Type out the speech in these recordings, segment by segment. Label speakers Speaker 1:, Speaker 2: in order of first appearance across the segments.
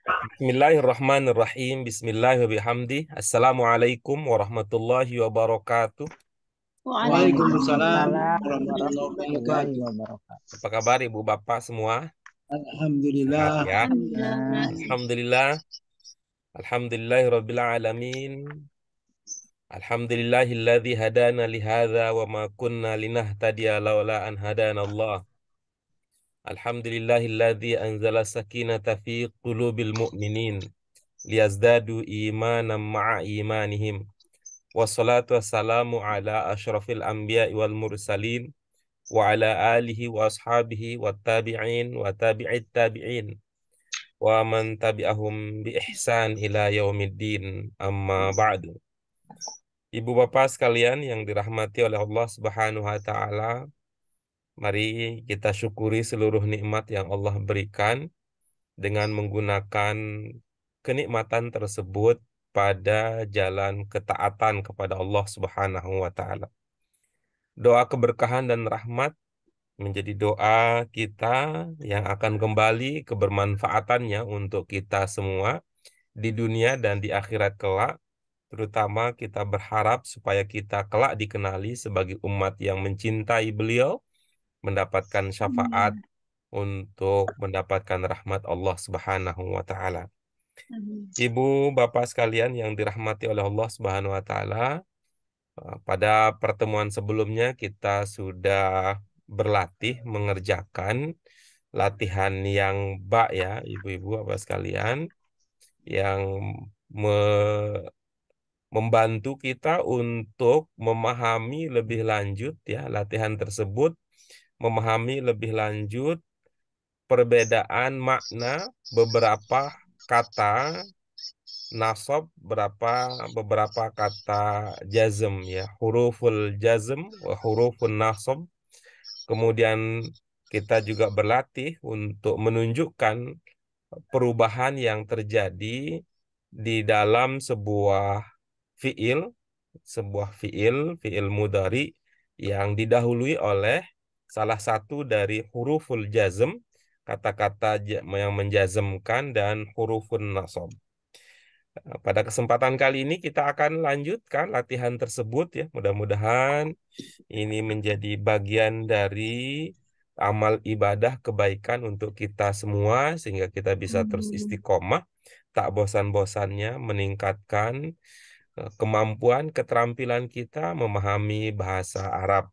Speaker 1: Bismillahirrahmanirrahim. Bismillahirrahmanirrahim. Assalamualaikum warahmatullahi wabarakatuh.
Speaker 2: Waalaikumsalam
Speaker 3: Waalaikumsalam
Speaker 2: warahmatullahi
Speaker 3: warahmatullahi
Speaker 2: wabarakatuh.
Speaker 3: wabarakatuh.
Speaker 1: Apa kabar Ibu Bapak semua? Sehat
Speaker 2: Alhamdulillah.
Speaker 1: ya?
Speaker 3: Alhamdulillah.
Speaker 1: Alhamdulillah. Alhamdulillahirabbil alamin. Alhamdulillahilladzi hadana li hadza wa ma kunna linahtadiya laula an hadana Allah. Alhamdulillahilladzi anzala sakinata fi qulubil mu'minin liyazdadu imanan ma'a imanihim. Wassalatu wassalamu ala asyrafil anbiya'i wal mursalin wa ala alihi wa ashabihi wa tabi'in wa tabi'it tabi'in wa man tabi'ahum bi ihsan ila yaumiddin, amma ba'du. Ibu bapak sekalian yang dirahmati oleh Allah Subhanahu wa taala, mari kita syukuri seluruh nikmat yang Allah berikan dengan menggunakan kenikmatan tersebut pada jalan ketaatan kepada Allah Subhanahu wa taala. Doa keberkahan dan rahmat menjadi doa kita yang akan kembali kebermanfaatannya untuk kita semua di dunia dan di akhirat kelak. Terutama kita berharap supaya kita kelak dikenali sebagai umat yang mencintai beliau, mendapatkan syafaat untuk mendapatkan rahmat Allah Subhanahu wa taala. Ibu, bapak sekalian yang dirahmati oleh Allah Subhanahu wa taala, pada pertemuan sebelumnya kita sudah berlatih mengerjakan latihan yang ya, ibu-ibu bapak sekalian, yang membantu kita untuk memahami lebih lanjut ya latihan tersebut, memahami lebih lanjut perbedaan makna beberapa kata nasab, beberapa kata jazm ya, huruful jazm wa hurufun nasab. Kemudian kita juga berlatih untuk menunjukkan perubahan yang terjadi di dalam fiil, fiil mudhari yang didahului oleh salah satu dari huruful jazm, kata-kata yang menjazmkan, dan hurufun nasab. Pada kesempatan kali ini kita akan lanjutkan latihan tersebut ya. Mudah-mudahan ini menjadi bagian dari amal ibadah kebaikan untuk kita semua sehingga kita bisa terus istiqomah, tak bosan-bosannya meningkatkan kemampuan keterampilan kita memahami bahasa Arab.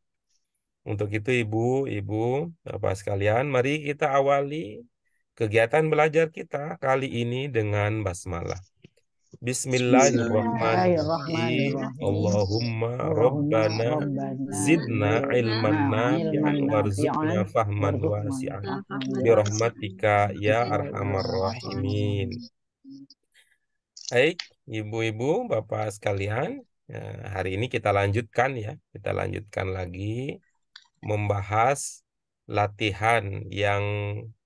Speaker 1: Untuk itu ibu-ibu Bapak sekalian, mari kita awali kegiatan belajar kita kali ini dengan basmalah. Bismillahirrahmanirrahim.
Speaker 3: Bismillahirrahmanirrahim.
Speaker 1: Allahumma
Speaker 3: Allahumma
Speaker 1: rabbana
Speaker 3: rabbana
Speaker 1: zidna ilman
Speaker 3: zidna
Speaker 1: nafi'an
Speaker 3: ilman nafi'an
Speaker 1: warzuqna fahman
Speaker 3: warzuqna
Speaker 1: wasi'an
Speaker 3: fahman wasi'an.
Speaker 1: birahmatika ya arhamar
Speaker 3: Bismillahirrahmanirrahim.
Speaker 1: rahimin. Baik, ibu-ibu, bapak sekalian, hari ini kita lanjutkan ya. Kita lanjutkan lagi membahas latihan yang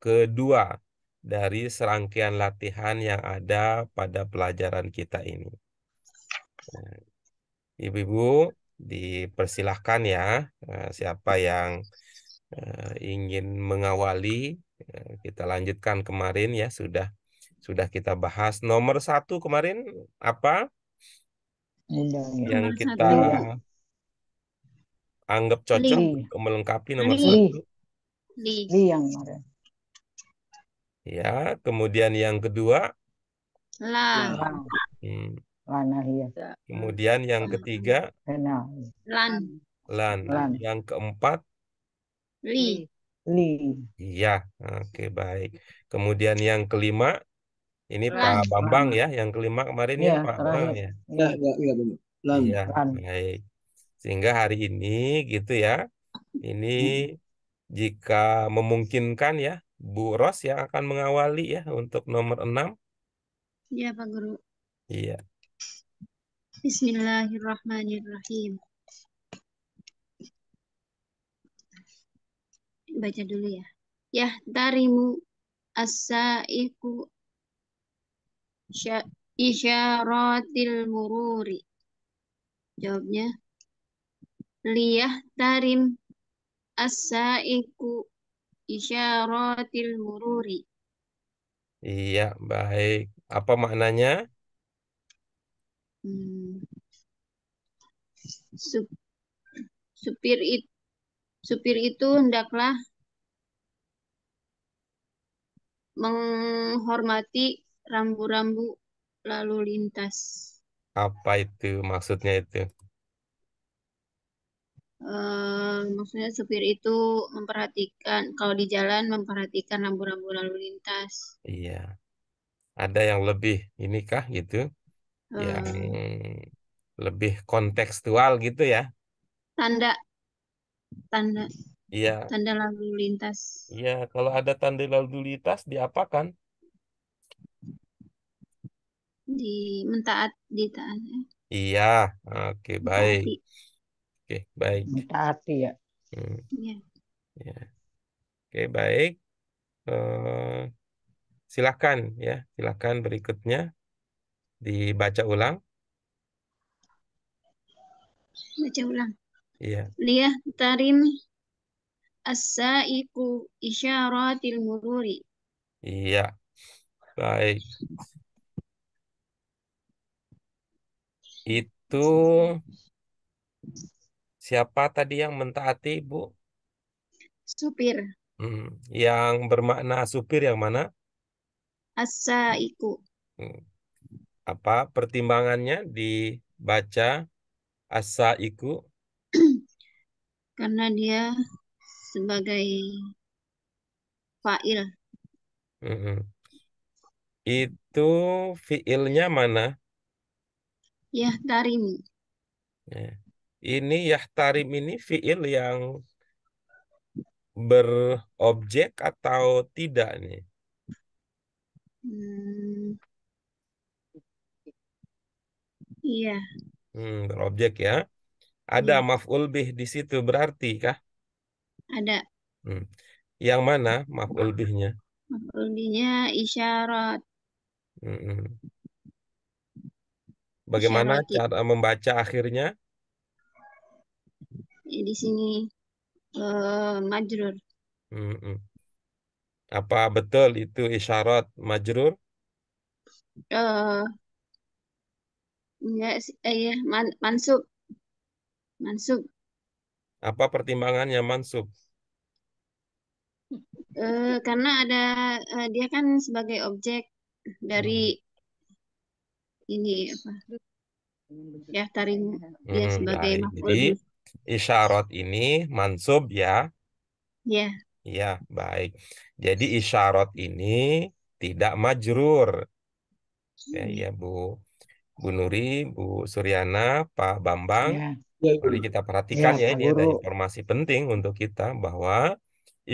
Speaker 1: kedua dari serangkaian latihan yang ada pada pelajaran kita ini. Ibu-ibu, dipersilahkan ya, siapa yang ingin mengawali. Kita lanjutkan kemarin ya, sudah kita bahas nomor 1 kemarin apa
Speaker 3: Mudah ya.
Speaker 1: yang
Speaker 4: Nomor
Speaker 1: kita
Speaker 4: satu.
Speaker 1: anggap cocok
Speaker 4: Li.
Speaker 1: untuk melengkapi nomor
Speaker 4: Li.
Speaker 1: 1.
Speaker 4: Li.
Speaker 3: Li yang kemarin.
Speaker 1: Ya, kemudian yang kedua,
Speaker 4: La.
Speaker 3: Lang.
Speaker 1: hmm,
Speaker 3: Lana ya.
Speaker 1: kemudian yang ketiga,
Speaker 3: Lena.
Speaker 4: Lan.
Speaker 1: lan.
Speaker 3: Lan.
Speaker 1: Yang keempat,
Speaker 4: Li.
Speaker 3: Li.
Speaker 1: iya. Oke, baik. Kemudian yang kelima, ini Pak
Speaker 4: Lan.
Speaker 1: Bambang ya, yang kelima kemarin ya
Speaker 3: Ya,
Speaker 1: Pak
Speaker 3: terakhir.
Speaker 1: ya.
Speaker 2: Ya, benar. Lan.
Speaker 1: Iya,
Speaker 3: Lan.
Speaker 1: baik. Sehingga hari ini gitu ya, ini jika memungkinkan ya, Bu Ros yang akan mengawali ya untuk nomor 6.
Speaker 4: Ya, Pak Guru.
Speaker 1: Iya.
Speaker 4: Bismillahirrahmanirrahim. Baca dulu ya. Yahtarimu as-sa'iqu isyaratil mururi. Jawabnya, liyahtarim as-sa'iqu isyaratil mururi.
Speaker 1: Iya, baik. Apa maknanya?
Speaker 4: Hmm, sup- supir it, supir itu hendaklah menghormati rambu-rambu lalu lintas.
Speaker 1: Apa itu maksudnya itu?
Speaker 4: Maksudnya supir itu memperhatikan, kalau di jalan memperhatikan rambu-rambu lalu lintas.
Speaker 1: Iya. Ada yang lebih inikah gitu? Yang
Speaker 4: Eh,
Speaker 1: lebih kontekstual gitu ya?
Speaker 4: tanda, tanda,
Speaker 1: Iya.
Speaker 4: tanda lalu lintas.
Speaker 1: Iya, kalau ada tanda lalu lintas diapakan?
Speaker 4: Di ditaat,
Speaker 1: Iya. Oke, baik.
Speaker 4: mentaati.
Speaker 1: Oke, baik.
Speaker 3: Mentaati ya.
Speaker 1: Hmm,
Speaker 4: Ya.
Speaker 1: ya. Oke, baik. Silakan ya, silakan berikutnya dibaca ulang.
Speaker 4: Baca ulang.
Speaker 1: Iya,
Speaker 4: Liyah tarim as-saiqu isyaratil mururi.
Speaker 1: iya, baik. Itu siapa tadi yang mentaati, Bu?
Speaker 4: Supir
Speaker 1: Yang bermakna supir yang mana?
Speaker 4: as-saiqu
Speaker 1: Hmm, Apa pertimbangannya dibaca asaiku?
Speaker 4: karena dia sebagai fa'il.
Speaker 1: Hmm, Itu fiilnya mana?
Speaker 4: Yah tarimu.
Speaker 1: Ya. Ini yahtarim ini fiil yang berobjek atau tidak nih?
Speaker 4: Hmm, iya,
Speaker 1: Berobjek ya. Ada
Speaker 4: iya,
Speaker 1: maf'ul bih di situ berarti kah?
Speaker 4: ada.
Speaker 1: Hmm. Yang mana maf'ul bihnya?
Speaker 4: Maf'ulnya isyarat,
Speaker 1: Hmm. Bagaimana
Speaker 4: isyarati.
Speaker 1: cara membaca akhirnya?
Speaker 4: Di sini majrur.
Speaker 1: Hmm. Apa betul itu isyarat majrur?
Speaker 4: Eh enggak sih, ya, mansub, mansub.
Speaker 1: Apa pertimbangannya mansub?
Speaker 4: Karena ada dia kan sebagai objek dari
Speaker 1: Hmm.
Speaker 4: ini apa? Ya tarimu dia sebagai
Speaker 1: Baik. Jadi
Speaker 4: maf'ul bih.
Speaker 1: isyarat ini mansub ya.
Speaker 4: Ya,
Speaker 1: Ya, baik. Jadi isyarat ini tidak majrur. Ya, ya Bu. Bu Nuri, Bu Suryana, Pak Bambang.
Speaker 3: Ya,
Speaker 2: Ya,
Speaker 1: Mari
Speaker 2: Guru.
Speaker 1: kita
Speaker 3: ya
Speaker 1: perhatikan ya,
Speaker 3: Pak
Speaker 1: ini ada
Speaker 3: Guru.
Speaker 1: informasi penting untuk kita bahwa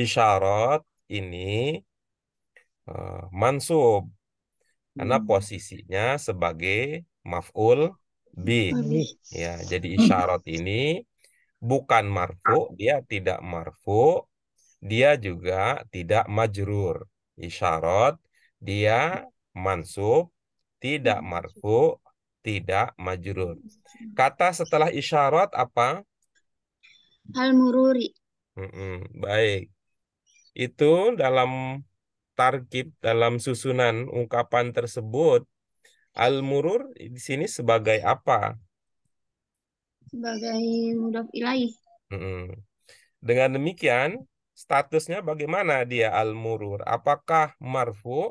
Speaker 1: isyarat ini mansub karena posisinya sebagai maf'ul bih.
Speaker 4: maf'ul bih.
Speaker 3: Ih,
Speaker 1: Ya, jadi isyarat ini bukan marfu, dia tidak marfu, dia juga tidak majrur. Isyarat dia mansub, tidak marfu, tidak majrur. Kata setelah isyarat apa?
Speaker 4: Hal mururi.
Speaker 1: Baik. Itu dalam tarkib, dalam susunan ungkapan tersebut, al-murur di sini sebagai apa?
Speaker 4: Sebagai mudhaf ilaih.
Speaker 1: Mm-mm. Dengan demikian, statusnya bagaimana dia al-murur? Apakah marfu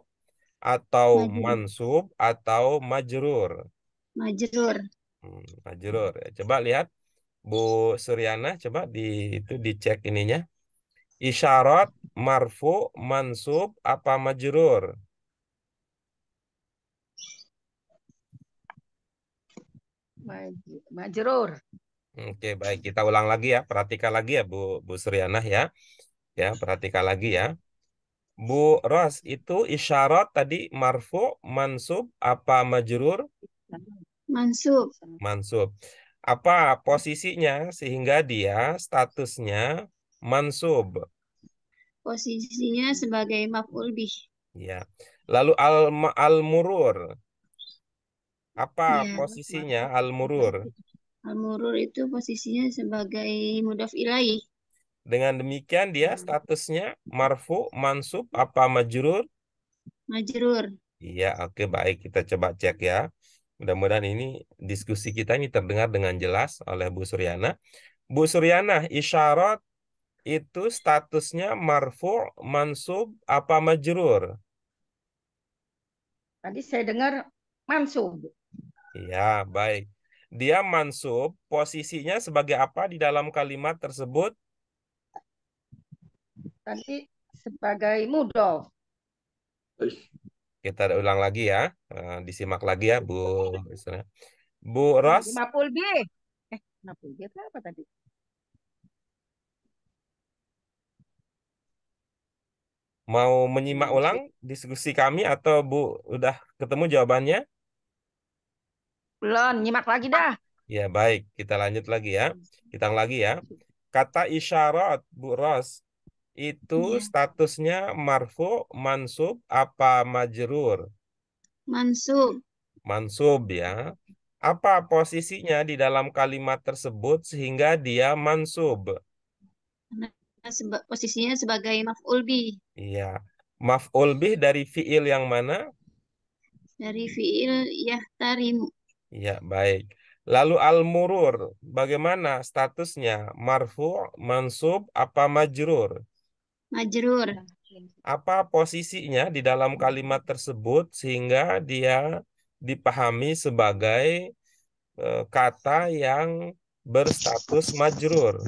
Speaker 1: atau
Speaker 4: Majrur.
Speaker 1: mansub atau majrur?
Speaker 4: Majrur.
Speaker 1: Majrur. Ya, coba lihat Bu Suryana, coba itu dicek ininya. Isyarat marfu, mansub, apa majrur?
Speaker 3: Majrur.
Speaker 1: Oke, baik. Kita ulang lagi ya. Perhatikan lagi ya, Bu Suryana ya. Ya, perhatikan lagi ya. Bu Ros, itu isyarat tadi marfu, mansub, apa majrur?
Speaker 4: Mansub.
Speaker 1: Mansub. Apa posisinya sehingga dia statusnya mansub?
Speaker 4: Posisinya sebagai maf'ul bih.
Speaker 1: Ya. Lalu al-murur. Apa
Speaker 4: Ya.
Speaker 1: posisinya al-murur?
Speaker 4: Al-murur itu posisinya sebagai mudhaf ilaih.
Speaker 1: Dengan demikian dia statusnya marfu, mansub, apa majrur?
Speaker 4: Majrur.
Speaker 1: Iya, oke baik. Kita coba cek ya. Mudah-mudahan ini diskusi kita ini terdengar dengan jelas oleh Bu Suryana. Bu Suryana, isyarat itu statusnya marfu, mansub, apa majrur?
Speaker 5: Tadi saya dengar mansub.
Speaker 1: Iya, baik. Dia mansub, posisinya sebagai apa di dalam kalimat tersebut?
Speaker 5: Tadi sebagai mudhof.
Speaker 1: Kita ulang lagi ya. Disimak lagi ya, Bu. Bu Ros,
Speaker 5: Jadi maf'ul bih. Maf'ul bih itu apa tadi?
Speaker 1: mau menyimak ulang diskusi kami atau Bu udah ketemu jawabannya?
Speaker 5: Belum, nyimak lagi dah.
Speaker 1: Ya, baik. Kita lanjut lagi ya. Kita ulang lagi ya. Kata isyarat, Bu Ros, itu
Speaker 4: Iya.
Speaker 1: statusnya marfu, mansub, apa majrur?
Speaker 4: Mansub.
Speaker 1: Mansub ya. Apa posisinya di dalam kalimat tersebut sehingga dia mansub?
Speaker 4: Karena posisinya sebagai maf'ul bih.
Speaker 1: Iya. Maf'ul bih dari fiil yang mana?
Speaker 4: Dari fiil yahtarimu.
Speaker 1: Iya, baik. Lalu al-murur, bagaimana statusnya? Marfu, mansub, apa majrur?
Speaker 4: Majrur.
Speaker 1: Apa posisinya di dalam kalimat tersebut sehingga dia dipahami sebagai kata yang berstatus majrur?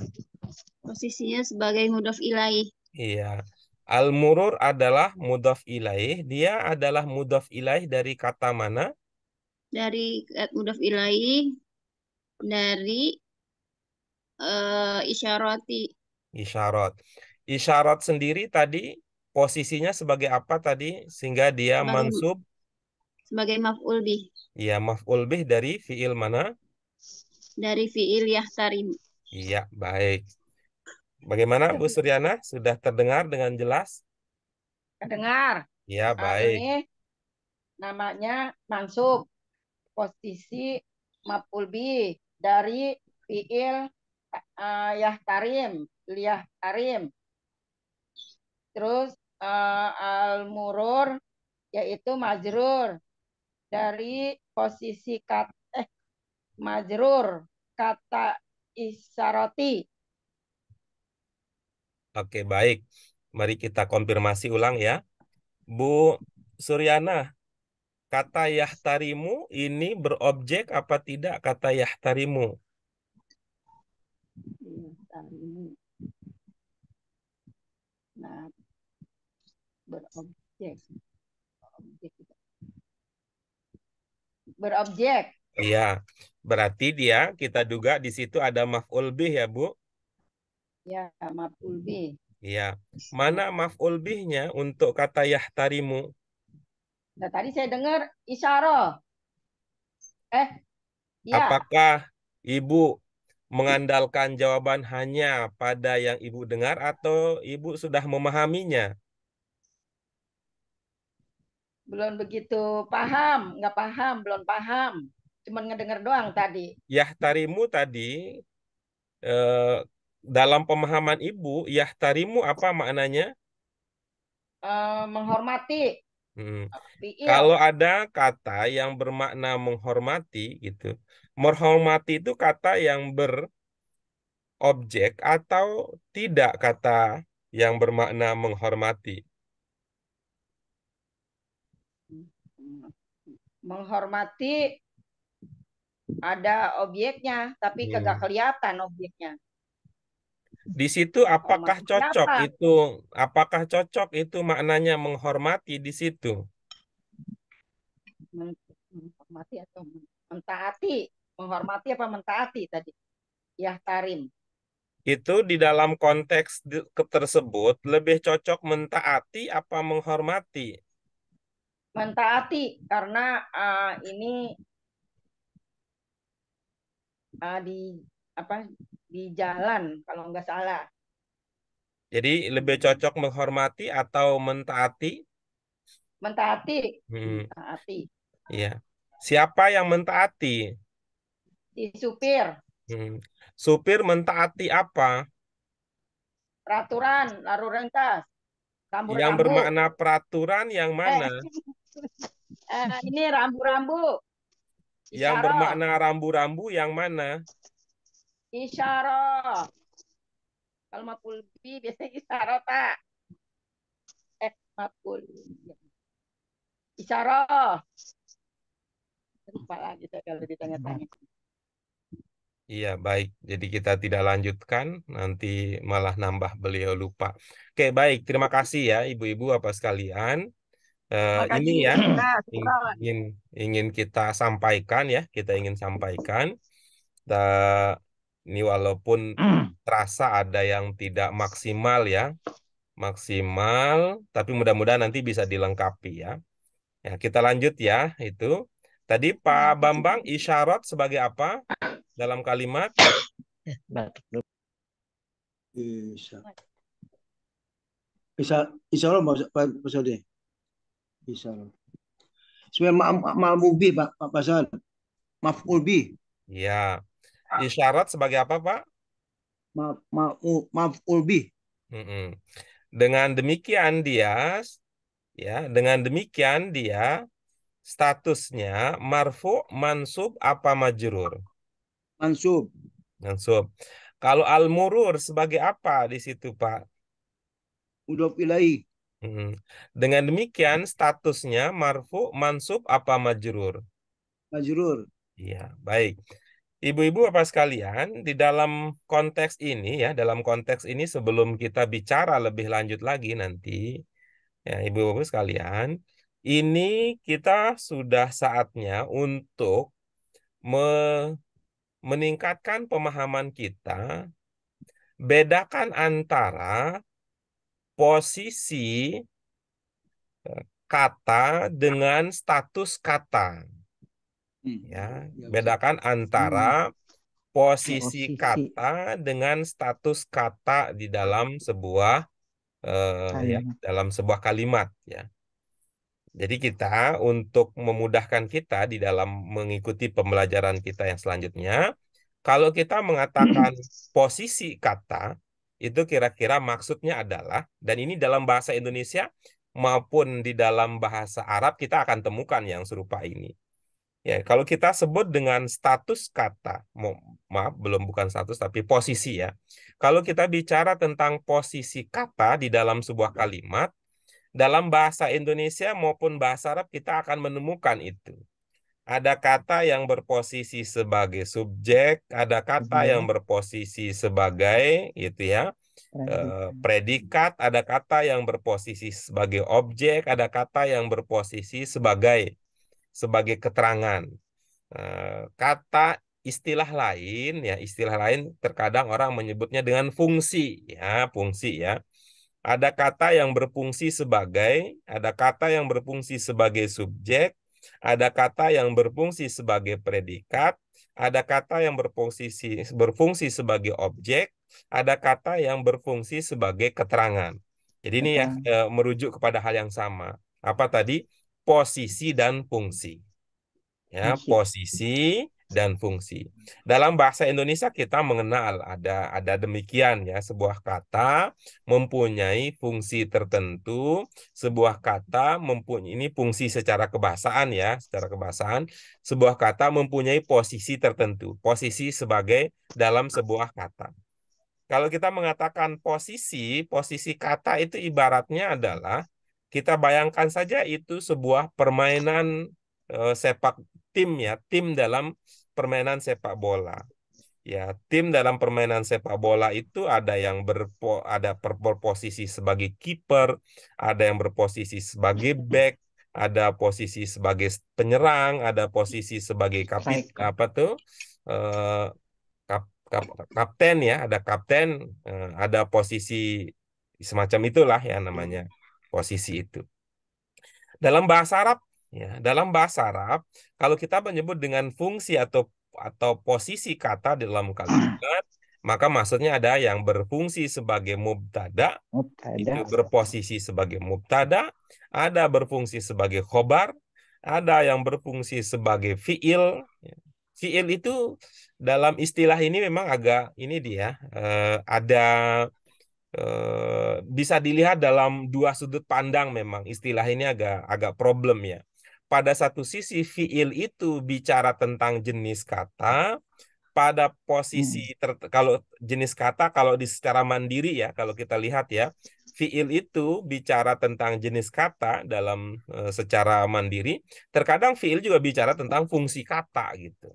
Speaker 4: Posisinya sebagai mudhof ilaih.
Speaker 1: Iya. Al-murur adalah mudhaf ilaih. Dia adalah mudhaf ilaih dari kata mana?
Speaker 4: Dari mudhof ilaih dari isyarati.
Speaker 1: Isyarat. Isyarat sendiri tadi posisinya sebagai apa tadi sehingga dia mansub?
Speaker 4: Sebagai maf'ul bih.
Speaker 1: Ya, maf'ul bih dari fiil mana?
Speaker 4: Dari fiil yahtarimu.
Speaker 1: Iya, baik. Bagaimana Bu Suryana? Sudah terdengar dengan jelas?
Speaker 5: Kedengar.
Speaker 1: Ya, baik.
Speaker 5: Ini namanya mansub. Posisi maf'ul bih dari fiil yahtarim, liyahtarim. Terus al-murur yaitu majrur dari posisi majrur kata isyarati.
Speaker 1: Oke, baik. Mari kita konfirmasi ulang ya. Bu Suryana, kata yahtarimu ini berobjek apa tidak kata yahtarimu?
Speaker 5: Nah, berobjek. Berobjek.
Speaker 1: Iya, berarti dia kita duga di situ ada maf'ul bih ya, Bu?
Speaker 5: Ya, maf'ul bih.
Speaker 1: Iya. Mana maf'ul bihnya untuk kata yahtarimu?
Speaker 5: Nah, tadi saya dengar isyarah. Ya.
Speaker 1: Apakah Ibu mengandalkan jawaban hanya pada yang Ibu dengar atau Ibu sudah memahaminya?
Speaker 5: Belum begitu paham, nggak paham, belum paham. Cuman ngedenger doang tadi.
Speaker 1: Yahtarimu tadi dalam pemahaman Ibu, yahtarimu apa maknanya?
Speaker 5: Menghormati.
Speaker 1: Kalau ada kata yang bermakna menghormati gitu. Menghormati itu kata yang berobjek atau tidak kata yang bermakna menghormati?
Speaker 5: Menghormati ada objeknya, tapi kagak kelihatan objeknya.
Speaker 1: Di situ apakah cocok itu? Apakah cocok itu maknanya menghormati di situ?
Speaker 5: Menghormati atau mentaati? Menghormati apa mentaati tadi? Yahtarim.
Speaker 1: Itu di dalam konteks tersebut lebih cocok mentaati apa menghormati?
Speaker 5: Mentaati karena ini di jalan kalau nggak salah.
Speaker 1: Jadi lebih cocok menghormati atau mentaati?
Speaker 5: Mentaati. Mentaati.
Speaker 1: Iya. Siapa yang mentaati?
Speaker 5: Si supir.
Speaker 1: Supir mentaati apa?
Speaker 5: Peraturan lalu lintas.
Speaker 1: Yang
Speaker 5: Rambu-rambu.
Speaker 1: bermakna peraturan yang mana?
Speaker 5: Ini rambu-rambu.
Speaker 1: Yang
Speaker 5: Isyarah.
Speaker 1: bermakna rambu-rambu yang mana?
Speaker 5: Isyarah. Kalau maf'ul bi biasanya isyarah tak. Maf'ul. Isyarah. Lupa lagi saya kalau ditanya-tanya.
Speaker 1: Iya, baik. Jadi kita tidak lanjutkan, nanti malah nambah beliau lupa. Oke, baik. Terima kasih ya, ibu-ibu apa sekalian. Ini
Speaker 5: Makasih
Speaker 1: ya,
Speaker 5: Ustaz.
Speaker 1: ingin ingin kita sampaikan ya, kita ingin sampaikan. Ini walaupun terasa ada yang tidak maksimal ya, maksimal, tapi mudah-mudahan nanti bisa dilengkapi ya. Ya, kita lanjut ya, itu. Tadi Pak Bambang, isyarat sebagai apa dalam kalimat?
Speaker 2: Bisa. Insya Allah Pak Sode. Insya Allah. Sebenarnya ma'mul bih Pak Pasal. Maf'ul bih.
Speaker 1: Ya, isyarat sebagai apa Pak?
Speaker 2: Maf'ul bih.
Speaker 1: Dengan demikian dia, statusnya marfu, mansub, apa majrur?
Speaker 2: Mansub.
Speaker 1: Mansub. Kalau al-murur sebagai apa di situ Pak?
Speaker 2: Mudhof ilaih.
Speaker 1: Dengan demikian statusnya marfu, mansub, apa majrur?
Speaker 2: Majrur.
Speaker 1: Iya, baik. Ibu-ibu apa sekalian, di dalam konteks ini ya, dalam konteks ini sebelum kita bicara lebih lanjut lagi nanti, ya ibu-ibu sekalian, ini kita sudah saatnya untuk meningkatkan pemahaman kita, bedakan antara posisi kata dengan status kata. Ya, bedakan antara posisi kata dengan status kata di dalam sebuah ya, dalam sebuah kalimat ya. Jadi kita untuk memudahkan kita di dalam mengikuti pembelajaran kita yang selanjutnya, kalau kita mengatakan posisi kata, itu kira-kira maksudnya adalah, dan ini dalam bahasa Indonesia maupun di dalam bahasa Arab kita akan temukan yang serupa ini. Ya, kalau kita sebut dengan status kata, maaf, bukan status tapi posisi ya. Kalau kita bicara tentang posisi kata di dalam sebuah kalimat, dalam bahasa Indonesia maupun bahasa Arab kita akan menemukan itu. Ada kata yang berposisi sebagai subjek, ada kata yang berposisi sebagai itu ya, predikat, ada kata yang berposisi sebagai objek, ada kata yang berposisi sebagai keterangan. Kata istilah lain ya, istilah lain terkadang orang menyebutnya dengan fungsi ya, fungsi ya. Ada kata yang berfungsi sebagai, ada kata yang berfungsi sebagai subjek, ada kata yang berfungsi sebagai predikat, ada kata yang berfungsi sebagai objek, ada kata yang berfungsi sebagai keterangan. Jadi ini ya merujuk kepada hal yang sama. Apa tadi? Posisi dan fungsi. Ya, posisi dan fungsi. Dalam bahasa Indonesia kita mengenal ada demikian ya, sebuah kata mempunyai fungsi tertentu, sebuah kata mempunyai ini fungsi secara kebahasaan ya, secara kebahasaan, sebuah kata mempunyai posisi tertentu, posisi sebagai dalam sebuah kata. Kalau kita mengatakan posisi kata itu ibaratnya adalah kita bayangkan saja itu sebuah permainan sepak tim ya, tim dalam permainan sepak bola. Ya, tim dalam permainan sepak bola itu ada yang berposisi sebagai kiper, ada yang berposisi sebagai back, ada posisi sebagai penyerang, ada posisi sebagai kapten ya, ada kapten, ada posisi semacam itulah ya namanya posisi itu. Dalam bahasa Arab ya, dalam bahasa Arab kalau kita menyebut dengan fungsi atau posisi kata dalam kalimat, maka maksudnya ada yang berfungsi sebagai mubtada, itu berposisi sebagai mubtada, ada berfungsi sebagai khobar, ada yang berfungsi sebagai fiil. Fiil itu dalam istilah ini memang agak ini dia ada bisa dilihat dalam dua sudut pandang. Memang istilah ini agak problem ya. Pada satu sisi fiil itu bicara tentang jenis kata, pada posisi kalau jenis kata kalau secara mandiri ya, kalau kita lihat ya, fiil itu bicara tentang jenis kata dalam secara mandiri. Terkadang fiil juga bicara tentang fungsi kata gitu.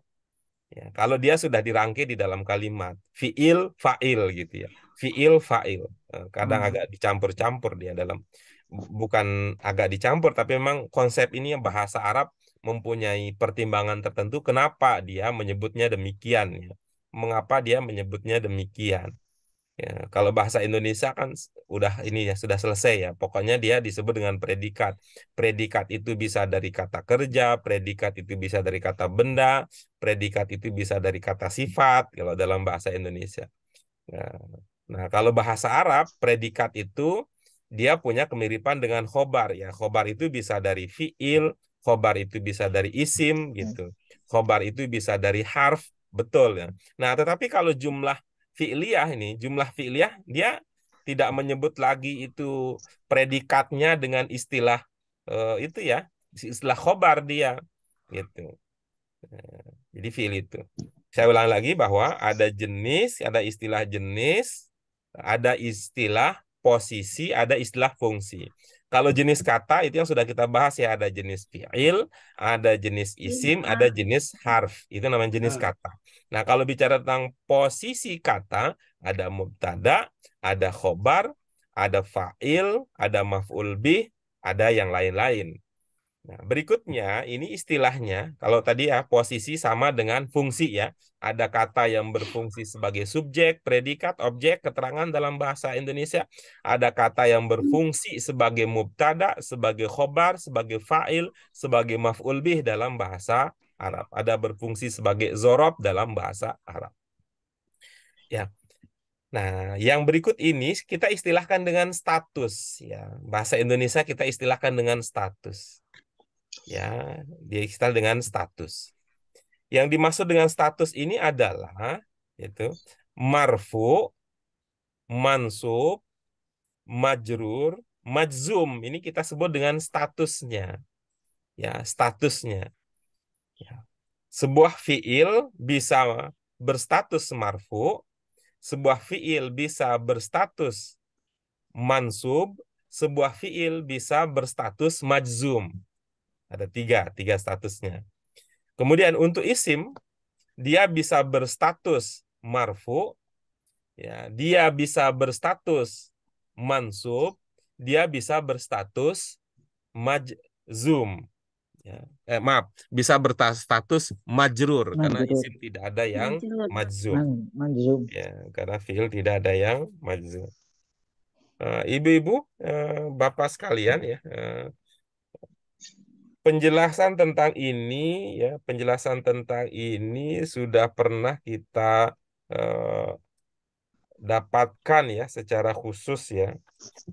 Speaker 1: Ya, kalau dia sudah dirangkai di dalam kalimat fiil fa'il gitu ya. Fiil fa'il. Kadang agak dicampur-campur dia dalam, bukan agak dicampur, tapi memang konsep ini yang bahasa Arab mempunyai pertimbangan tertentu kenapa dia menyebutnya demikian ya. Mengapa dia menyebutnya demikian. Ya, kalau bahasa Indonesia kan udah ini ya, sudah selesai ya. Pokoknya dia disebut dengan predikat. Predikat itu bisa dari kata kerja, predikat itu bisa dari kata benda, predikat itu bisa dari kata sifat kalau dalam bahasa Indonesia. Nah, kalau bahasa Arab, predikat itu dia punya kemiripan dengan khobar ya. Khobar itu bisa dari fiil, khobar itu bisa dari isim gitu. Khobar itu bisa dari harf, betul ya. Nah, tetapi kalau jumlah jumlah fi'liyah dia tidak menyebut lagi itu predikatnya dengan istilah itu ya, istilah khobar dia gitu. Jadi fi'il itu. Saya ulang lagi bahwa ada jenis, ada istilah jenis, ada istilah posisi, ada istilah fungsi. Kalau jenis kata itu yang sudah kita bahas ya, ada jenis fi'il, ada jenis isim, ada jenis harf. Itu namanya jenis kata. Nah, kalau bicara tentang posisi kata, ada mubtada, ada khobar, ada fa'il, ada maf'ul bih, ada yang lain-lain. Nah, berikutnya ini istilahnya, kalau tadi ya posisi sama dengan fungsi ya. Ada kata yang berfungsi sebagai subjek, predikat, objek, keterangan dalam bahasa Indonesia. Ada kata yang berfungsi sebagai mubtada, sebagai khobar, sebagai fa'il, sebagai maf'ul bih dalam bahasa Arab. Ada berfungsi sebagai zorob dalam bahasa Arab. Ya. Nah, yang berikut ini kita istilahkan dengan status ya. Bahasa Indonesia kita istilahkan dengan status. Ya, diistilah dengan status. Yang dimaksud dengan status ini adalah itu marfu, mansub, majrur, majzum. Ini kita sebut dengan statusnya. Ya, statusnya. Ya. Sebuah fiil bisa berstatus marfu, sebuah fiil bisa berstatus mansub, sebuah fiil bisa berstatus majzum. Ada tiga statusnya. Kemudian untuk isim, dia bisa berstatus marfu, ya, dia bisa berstatus mansub, dia bisa berstatus majzum. Ya. Maaf, bisa berstatus majrur karena
Speaker 3: Majrur.
Speaker 1: isim tidak ada yang majzum.
Speaker 3: Majzum.
Speaker 1: Ya, karena fiil tidak ada yang majzum. Ibu-ibu, bapak sekalian ya. Penjelasan tentang ini ya, penjelasan tentang ini sudah pernah kita dapatkan ya secara khusus ya.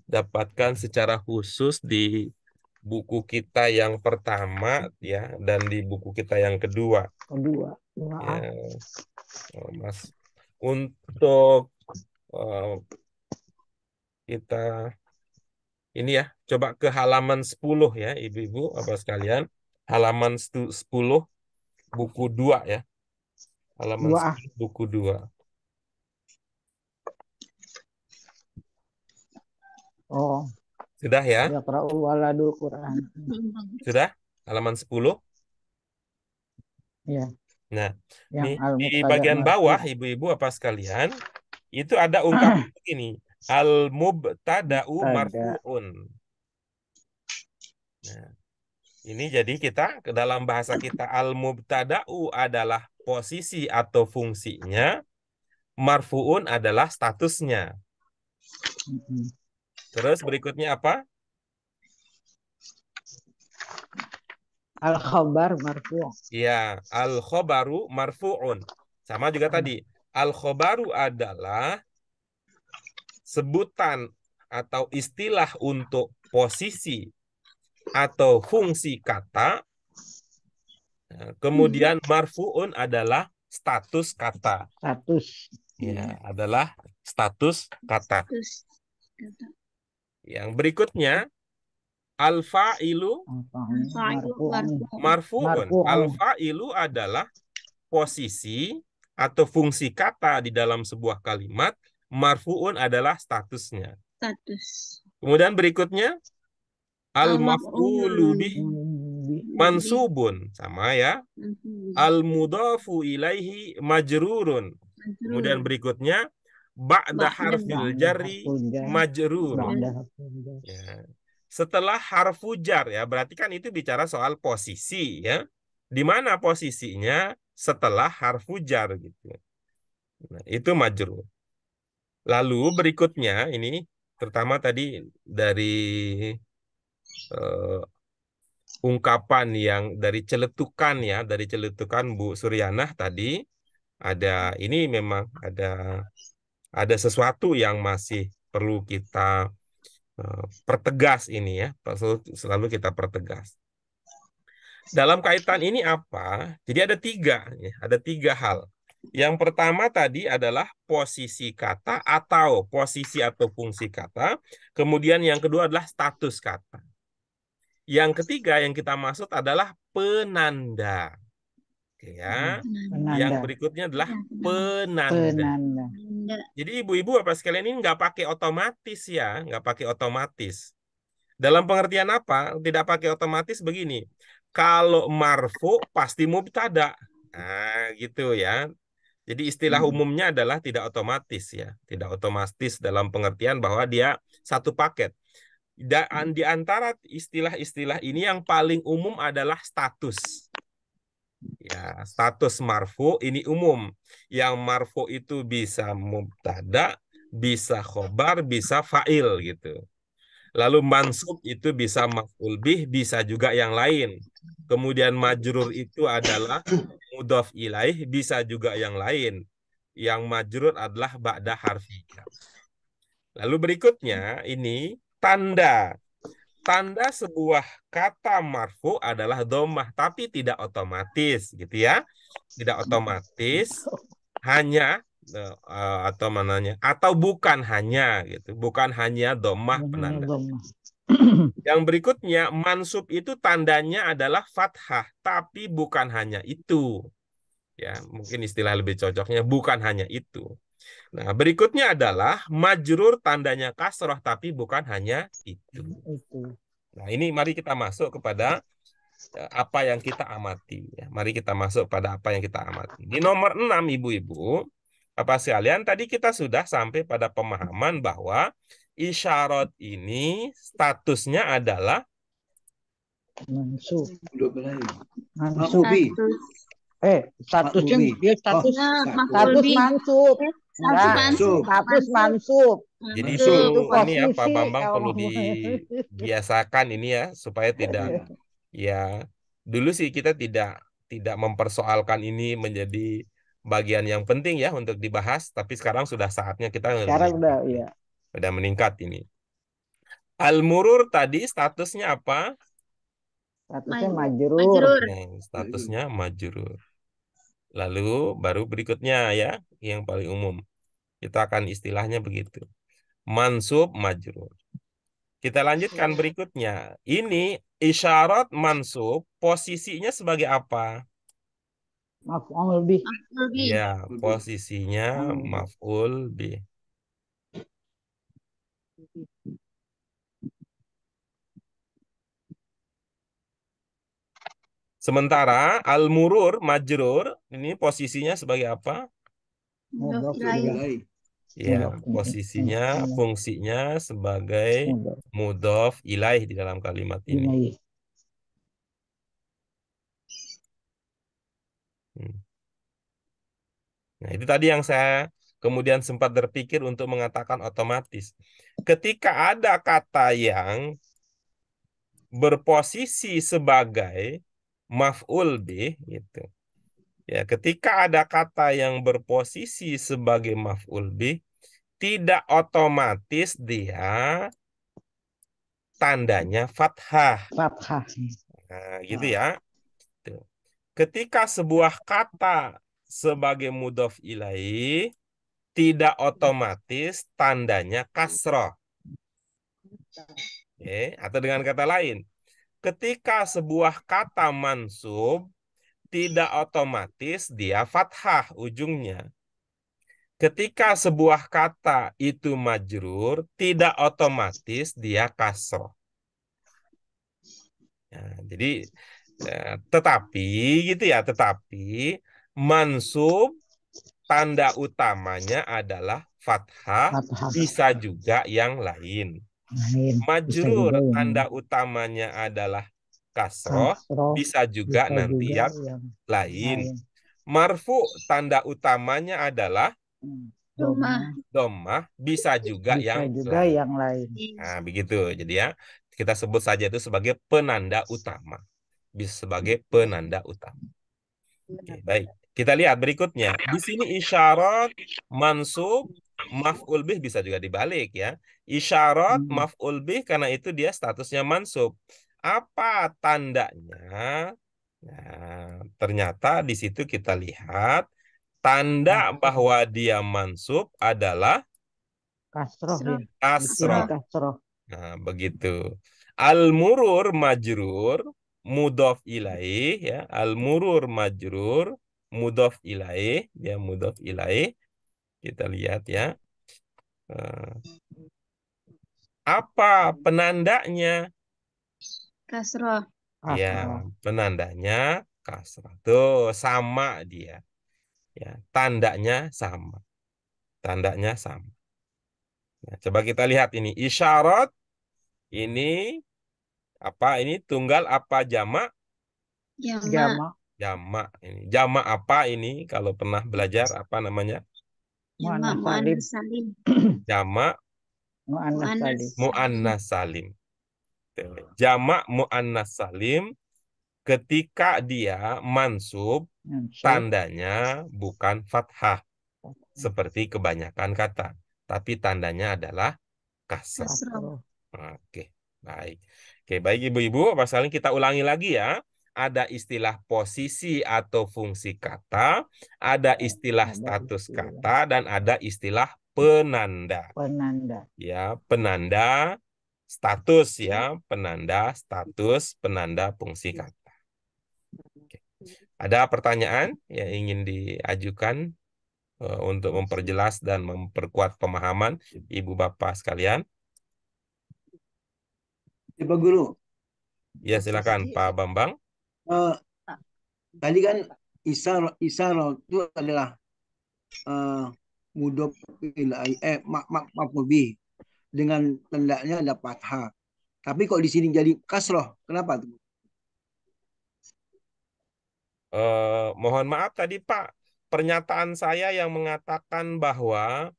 Speaker 1: Dapatkan secara khusus di buku kita yang pertama ya dan di buku kita yang kedua. Ya, Mas. Untuk kita ini ya, coba ke halaman 10 ya, ibu-ibu, Bapak sekalian. Halaman 10, buku 2 ya. Halaman 10, buku 2.
Speaker 3: Oh,
Speaker 1: Sudah ya?
Speaker 3: yaqra'ul waladul Quran.
Speaker 1: Sudah? Halaman 10?
Speaker 3: Ya.
Speaker 1: Nah,
Speaker 3: Yang
Speaker 1: di bagian bawah, ibu-ibu, Bapak sekalian, itu ada ungkapan begini. Al-mubtada'u marfu'un. Nah, ini jadi kita ke dalam bahasa kita al-mubtada'u adalah posisi atau fungsinya, marfu'un adalah statusnya. Terus berikutnya apa?
Speaker 3: Al-khabar marfu'.
Speaker 1: Ya, al-khobaru marfu'un. Sama juga tadi. Al-khobaru adalah sebutan atau istilah untuk posisi atau fungsi kata. Kemudian marfu'un adalah status kata.
Speaker 3: Status.
Speaker 1: Ya, adalah status kata. Yang berikutnya al-fa'ilu
Speaker 4: Fa'ilu
Speaker 3: Marfu'un.
Speaker 1: marfu'un.
Speaker 3: Marfu'un.
Speaker 1: Al-fa'ilu adalah posisi atau fungsi kata di dalam sebuah kalimat. Marfu'un adalah statusnya.
Speaker 4: status.
Speaker 1: Kemudian berikutnya al-maf'ulu bih mansubun, sama ya. Al-mudhafu ilaihi majrurun. Kemudian berikutnya ba'da harfil jarri majrurun. Ya. Setelah harfu jar ya, berarti kan itu bicara soal posisi ya. Di mana posisinya setelah harfu jar gitu. Nah, itu majrur. Lalu berikutnya ini pertama tadi dari ungkapan yang dari celetukan ya, dari celetukan Bu Suryanah tadi ada ini memang ada sesuatu yang masih perlu kita pertegas ini ya, selalu kita pertegas. Dalam kaitan ini apa? Jadi ada tiga hal. Yang pertama tadi adalah posisi kata atau posisi atau fungsi kata. Kemudian yang kedua adalah status kata. Yang ketiga yang kita maksud adalah penanda. Oke ya. Yang berikutnya adalah penanda. Jadi ibu-ibu apa sekalian ini nggak pakai otomatis ya, nggak pakai otomatis. Dalam pengertian apa? Tidak pakai otomatis begini. Kalau marfu pasti mubtada. Nah, gitu ya. Jadi istilah umumnya adalah tidak otomatis ya. Tidak otomatis dalam pengertian bahwa dia satu paket. Di antara istilah-istilah ini yang paling umum adalah status. Ya, status marfu ini umum. Yang marfu itu bisa mubtada, bisa khobar, bisa fa'il gitu. Lalu mansub itu bisa maf'ul bih, bisa juga yang lain. Kemudian majrur itu adalah mudhof ilaih, bisa juga yang lain. Yang majrur adalah ba'da harfiyah. Lalu berikutnya ini tanda. Tanda sebuah kata marfu adalah dhammah, tapi tidak otomatis gitu ya. Tidak otomatis, hanya atau mananya atau bukan hanya gitu, bukan hanya dhammah penanda. Yang berikutnya mansub itu tandanya adalah fathah, tapi bukan hanya itu. Ya, mungkin istilah lebih cocoknya bukan hanya itu. Nah, berikutnya adalah majrur tandanya kasroh, tapi bukan hanya itu. Nah, ini mari kita masuk kepada apa yang kita amati. Ya, mari kita masuk pada apa yang kita amati. Di nomor 6, ibu-ibu, apa sekalian, tadi kita sudah sampai pada pemahaman bahwa isyarat ini statusnya adalah
Speaker 3: mansub.
Speaker 2: Mansub.
Speaker 3: Statusnya dia status
Speaker 2: Status
Speaker 3: mansub.
Speaker 4: Status
Speaker 3: mansub.
Speaker 1: Jadi
Speaker 3: Itu
Speaker 1: ini ya Pak
Speaker 3: posisi,
Speaker 1: Bambang
Speaker 3: kalau
Speaker 1: perlu dibiasakan ini ya supaya tidak ya dulu sih kita tidak mempersoalkan ini menjadi bagian yang penting ya untuk dibahas, tapi sekarang sudah saatnya kita
Speaker 3: sekarang
Speaker 1: udah meningkat ini. Al-murur tadi statusnya apa?
Speaker 3: statusnya majrur.
Speaker 1: Statusnya majrur. Lalu baru berikutnya ya yang paling umum. Kita akan istilahnya begitu. Mansub majrur. Kita lanjutkan berikutnya. Ini isyarat mansub posisinya sebagai apa?
Speaker 3: Maf'ul bih.
Speaker 1: Ya, posisinya maf'ul bih. Sementara al-murur majrur ini posisinya sebagai apa? Ya, posisinya fungsinya sebagai mudhof ilaih di dalam kalimat ini. Nah, itu tadi yang saya kemudian sempat berpikir untuk mengatakan otomatis. Ketika ada kata yang berposisi sebagai maf'ul bih gitu. Ya, ketika ada kata yang berposisi sebagai maf'ul bih, tidak otomatis dia tandanya fathah. Nah, gitu ya. Ketika sebuah kata sebagai mudhof ilaih, tidak otomatis tandanya kasroh. Oke, atau dengan kata lain, ketika sebuah kata mansub tidak otomatis dia fathah ujungnya. Ketika sebuah kata itu majrur, tidak otomatis dia kasroh. Jadi, tetapi gitu ya, tetapi mansub tanda utamanya adalah fathah,
Speaker 3: Fathah.
Speaker 1: bisa juga yang lain.
Speaker 3: Lain. Bisa
Speaker 1: Majrur
Speaker 3: juga yang
Speaker 1: tanda utamanya adalah kasroh,
Speaker 3: kasroh.
Speaker 1: bisa juga
Speaker 3: Bisa
Speaker 1: nanti
Speaker 3: juga
Speaker 1: yang
Speaker 3: yang
Speaker 1: lain.
Speaker 3: lain.
Speaker 1: Marfu tanda utamanya adalah
Speaker 4: Domah.
Speaker 1: dhammah, bisa juga
Speaker 3: Bisa
Speaker 1: yang
Speaker 3: juga
Speaker 1: lain.
Speaker 3: yang lain.
Speaker 1: Nah, begitu. Jadi ya, kita sebut saja itu sebagai penanda utama. Bisa sebagai penanda utama. Oke, baik. Kita lihat berikutnya. Di sini isyarat mansub maf'ul bih bisa juga dibalik ya. Isyarat maf'ul bih karena itu dia statusnya mansub. Apa tandanya? Nah, ternyata di situ kita lihat tanda bahwa dia mansub adalah
Speaker 3: Kasroh ya. Di sini
Speaker 1: kasroh.
Speaker 3: kasroh.
Speaker 1: Nah, begitu. Al-murur majrur mudhof ilaih ya. Al-murur majrur mudhof ilaih ya, mudhof ilaih. Kita lihat ya. Apa penandanya?
Speaker 4: Kasroh.
Speaker 1: Ya,
Speaker 3: Kasroh.
Speaker 1: penandanya kasrah. Tuh, sama dia. Ya, tandanya sama. Tandanya sama. Nah, coba kita lihat ini. Isyarat ini apa ini? Tunggal apa jamak?
Speaker 4: Jamak.
Speaker 3: Jamak.
Speaker 1: Jamak ini. Jamak apa ini? Kalau pernah belajar apa namanya?
Speaker 4: Jamak
Speaker 3: Muannas salim.
Speaker 4: muannas salim.
Speaker 1: Jamak
Speaker 3: Muannas salim.
Speaker 1: muannas salim. Tuh, jamak muannas salim ketika dia mansub
Speaker 3: Mansub.
Speaker 1: tandanya bukan fathah seperti kebanyakan kata, tapi tandanya adalah kasrah.
Speaker 4: Kasroh.
Speaker 1: Oke, baik. Oke, baik ibu-ibu, pasalnya kita ulangi lagi ya. Ada istilah posisi atau fungsi kata, ada istilah
Speaker 3: Ada
Speaker 1: status
Speaker 3: istilah
Speaker 1: kata, dan ada istilah penanda.
Speaker 3: penanda.
Speaker 1: Ya, penanda status ya, penanda status, penanda fungsi kata. Oke. Ada pertanyaan yang ingin diajukan untuk memperjelas dan memperkuat pemahaman ibu bapak sekalian?
Speaker 2: Pak Guru,
Speaker 1: Ya, silakan Pak Bambang.
Speaker 2: eh, tadi kan isar itu adalah mudhof ilaih maf'ul bih dengan tandanya ada fathah. Tapi kok di sini jadi kasroh? Kenapa tuh?
Speaker 1: Mohon maaf tadi Pak, pernyataan saya yang mengatakan bahwa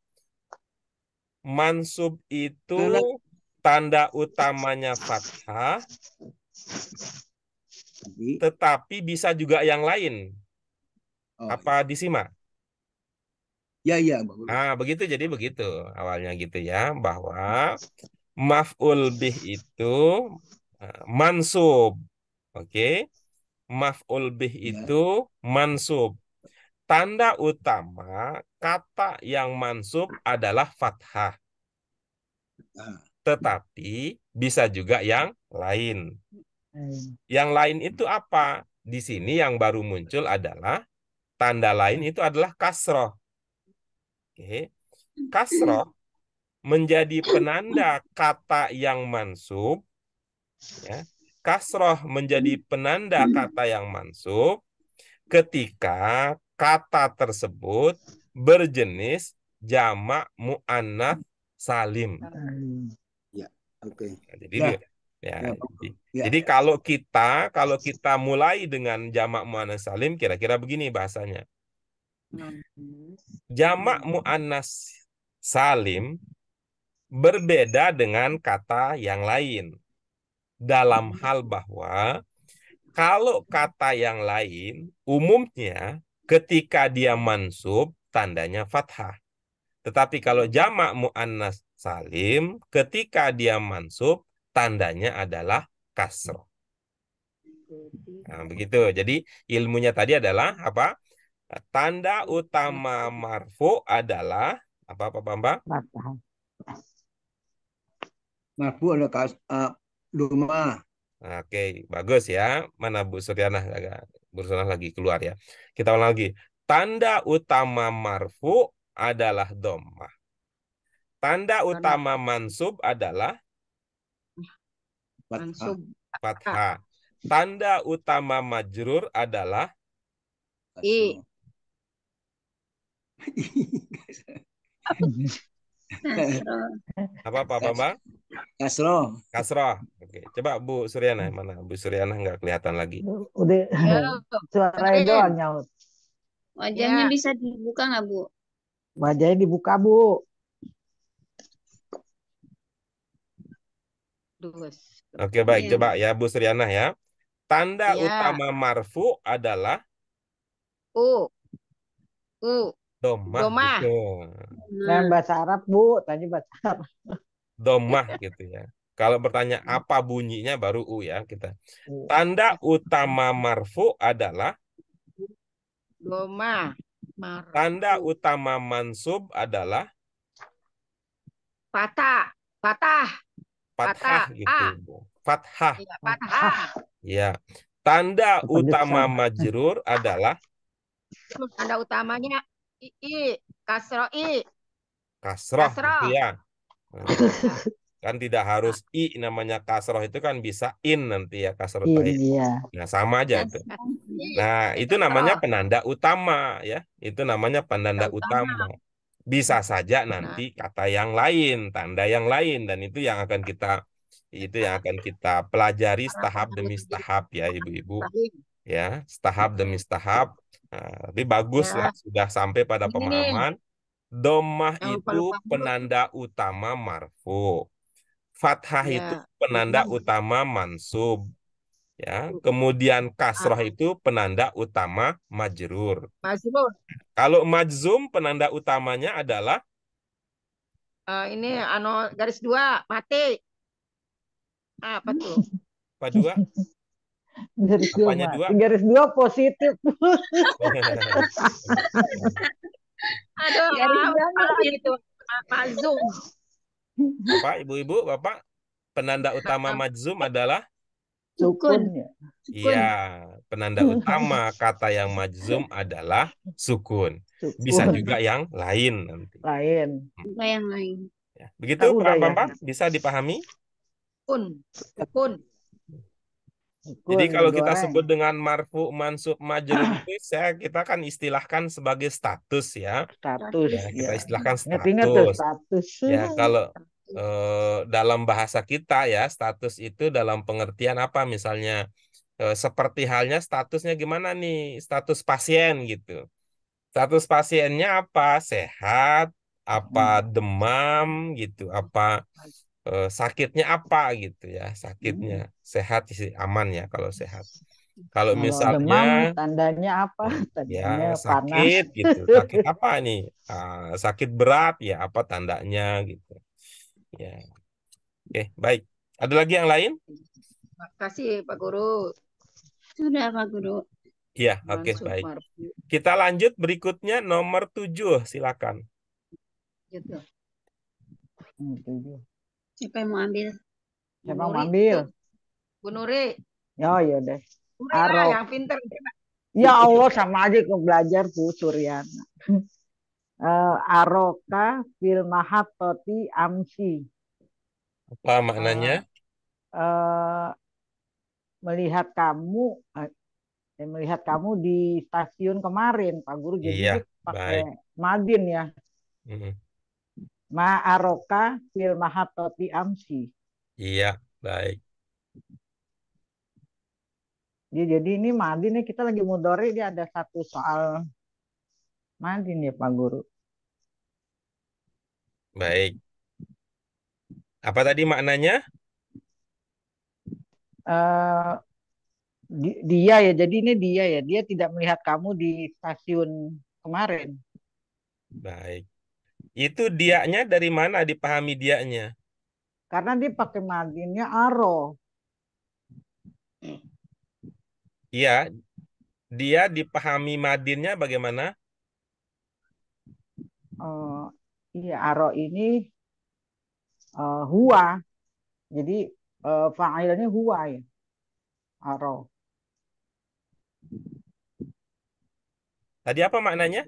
Speaker 1: mansub itu
Speaker 2: Karena
Speaker 1: tanda utamanya fathah, tetapi bisa juga yang lain. Apa disimak?
Speaker 2: Ya, Pak Guru.
Speaker 1: Ah, begitu, jadi begitu awalnya gitu ya, bahwa maf'ul bih itu mansub. Oke. Maf'ul bih itu mansub. Tanda utama kata yang mansub adalah fathah. Tetapi bisa juga yang lain. Yang lain itu apa? Di sini yang baru muncul adalah tanda lain itu adalah kasroh. Oke. Kasroh menjadi penanda kata yang mansub. Ya. Kasroh menjadi penanda kata yang mansub ketika kata tersebut berjenis jamak muannats salim.
Speaker 2: Ya, oke.
Speaker 1: Jadi
Speaker 2: Ya.
Speaker 1: jadi kalau kita mulai dengan jamak muannats salim, kira-kira begini bahasanya. Jamak muannats salim berbeda dengan kata yang lain dalam hal bahwa kalau kata yang lain umumnya ketika dia mansub tandanya fathah. Tetapi kalau jamak muannats salim ketika dia mansub tandanya adalah kasroh. Nah, begitu. Jadi ilmunya tadi adalah apa? Tanda utama marfu adalah apa Pak Bambang?
Speaker 3: Fathah.
Speaker 2: Marfu adalah doma.
Speaker 1: Oke, bagus ya. Mana Bu Suryana? Bu Suryana lagi keluar ya. Kita ulang lagi. Tanda utama marfu adalah dhammah. Tanda utama mansub adalah
Speaker 2: Fathah.
Speaker 5: Mansub.
Speaker 1: fathah. Tanda utama majrur adalah
Speaker 5: I.
Speaker 4: Kasroh.
Speaker 1: apa Bang?
Speaker 2: Kasroh.
Speaker 1: Kasrah. Oke, coba Bu Suryana mana? Bu Suryana nggak kelihatan lagi.
Speaker 3: Udah
Speaker 5: Ya,
Speaker 3: suaranya doang nyaut.
Speaker 4: Wajahnya
Speaker 5: Ya.
Speaker 4: bisa dibuka nggak, Bu?
Speaker 3: Wajahnya dibuka, Bu.
Speaker 5: Dus.
Speaker 1: Oke, baik.
Speaker 4: Iya.
Speaker 1: Coba ya Bu Suryana ya. Tanda
Speaker 5: Ya.
Speaker 1: utama marfu adalah
Speaker 5: U.
Speaker 1: dhammah
Speaker 5: Dhammah.
Speaker 1: gitu.
Speaker 3: Dan bahasa Arab, Bu. Tadi bahasa Arab.
Speaker 1: Dhammah gitu ya. Kalau bertanya apa bunyinya baru u ya kita. Tanda utama marfu adalah
Speaker 5: Doma.
Speaker 1: tanda
Speaker 5: Marfu.
Speaker 1: utama mansub adalah
Speaker 5: Patah.
Speaker 1: fathah
Speaker 5: Fathah.
Speaker 1: gitu. Fathah.
Speaker 5: Iya, patah.
Speaker 1: Ya. Tanda
Speaker 3: Seperti
Speaker 1: utama
Speaker 3: sama.
Speaker 1: majrur adalah
Speaker 5: Tanda utamanya I. Kasro I.
Speaker 1: kasroh
Speaker 5: Kasroh.
Speaker 1: gitu ya. Nah, kan tidak harus i namanya kasroh itu kan bisa in nanti ya kasroh ta'i.
Speaker 3: Iya.
Speaker 1: Nah, sama aja itu.
Speaker 5: I.
Speaker 1: Nah, itu namanya penanda utama ya. Itu namanya penanda
Speaker 5: Tanda utama.
Speaker 1: utama. Bisa saja nanti kata yang lain, tanda yang lain dan itu yang akan kita pelajari tahap demi tahap ya Ibu-ibu ya, tahap demi tahap. Nah, tapi bagus lah sudah sampai pada
Speaker 5: Ini nih.
Speaker 1: pemahaman dhammah
Speaker 5: Yang
Speaker 1: itu
Speaker 5: lupa-lupa dulu.
Speaker 1: penanda utama marfu. Fathah
Speaker 5: Ya.
Speaker 1: itu penanda utama mansub. Ya, kemudian kasroh itu penanda utama majrur.
Speaker 5: Majrur.
Speaker 1: Kalau majzum penanda utamanya adalah
Speaker 5: Ini garis 2 mati. Apa tuh?
Speaker 1: apa dua?
Speaker 3: Garis 2
Speaker 1: Apanya
Speaker 3: mati.
Speaker 1: dua?
Speaker 3: Garis 2 positif.
Speaker 5: Aduh,
Speaker 4: Garis dua
Speaker 5: apa gitu? Mazum.
Speaker 1: Bapak, Ibu-ibu, Bapak, penanda utama majzum adalah
Speaker 3: Sukun.
Speaker 4: Sukun.
Speaker 1: iya, penanda utama kata yang majzum adalah sukun. Bisa
Speaker 3: Sukun.
Speaker 1: juga yang lain nanti.
Speaker 3: Lain.
Speaker 4: Apa yang lain?
Speaker 1: Ya, begitu
Speaker 3: Udah
Speaker 1: Pak
Speaker 3: ya.
Speaker 1: Bambang, bisa dipahami?
Speaker 5: Sukun.
Speaker 1: Jadi
Speaker 3: Sukun
Speaker 1: kalau kita
Speaker 3: digoreng.
Speaker 1: sebut dengan marfu, mansub, majrur itu kita kan istilahkan sebagai status ya.
Speaker 3: Status.
Speaker 1: Ya, kita istilahkan
Speaker 3: Ingat-ingat tuh
Speaker 1: status.
Speaker 3: status.
Speaker 1: Ya, kalau dalam bahasa kita ya, status itu dalam pengertian apa misalnya seperti halnya statusnya gimana nih? Status pasien gitu. Status pasiennya apa? Sehat, apa demam gitu, apa sakitnya apa gitu ya, sakitnya sehat sih aman ya kalau sehat. Kalau
Speaker 3: Kalau
Speaker 1: misalnya
Speaker 3: demam tandanya apa?
Speaker 1: ya
Speaker 3: Tandanya panas.
Speaker 1: sakit gitu, sakit apa nih? Sakit berat ya apa tandanya gitu. Ya, oke baik. Ada lagi yang lain?
Speaker 5: Makasih Pak Guru.
Speaker 4: Sudah, Pak Guru.
Speaker 1: Iya, oke
Speaker 5: Mansub,
Speaker 1: baik.
Speaker 5: marfu.
Speaker 1: Kita lanjut berikutnya nomor 7, silakan.
Speaker 5: Gitu.
Speaker 3: 7.
Speaker 4: Siapa yang mau ambil?
Speaker 3: Siapa
Speaker 5: Bu
Speaker 3: mau
Speaker 5: Nuri
Speaker 3: ambil?
Speaker 5: tuh. Bu Nuri.
Speaker 3: Oh ya deh.
Speaker 5: Nuri
Speaker 3: Aro.
Speaker 5: lah yang pinter.
Speaker 3: Ya Allah sama aja ke belajar Bu Suryana. Aroka fil mahattoti amsi.
Speaker 1: Apa maknanya?
Speaker 3: Melihat kamu di stasiun kemarin Pak Guru, jadi
Speaker 1: Iya,
Speaker 3: dia pakai
Speaker 1: baik.
Speaker 3: madin ya.
Speaker 1: Mm,
Speaker 3: Ma'aroka fil mahattoti amsi.
Speaker 1: Iya, baik.
Speaker 3: Jadi ini madin nih, kita lagi mudhari, dia ada satu soal madin ya Pak Guru.
Speaker 1: Baik. Apa tadi maknanya?
Speaker 3: Dia ya, jadi ini dia tidak melihat kamu di stasiun kemarin.
Speaker 1: Baik. Itu dianya dari mana dipahami dianya?
Speaker 3: Karena dia pakai madinnya aro.
Speaker 1: Iya, dia dipahami madinnya bagaimana?
Speaker 3: Iya, aro ini huwa. Jadi fa'ilnya huwa ya. Aro.
Speaker 1: Tadi apa maknanya?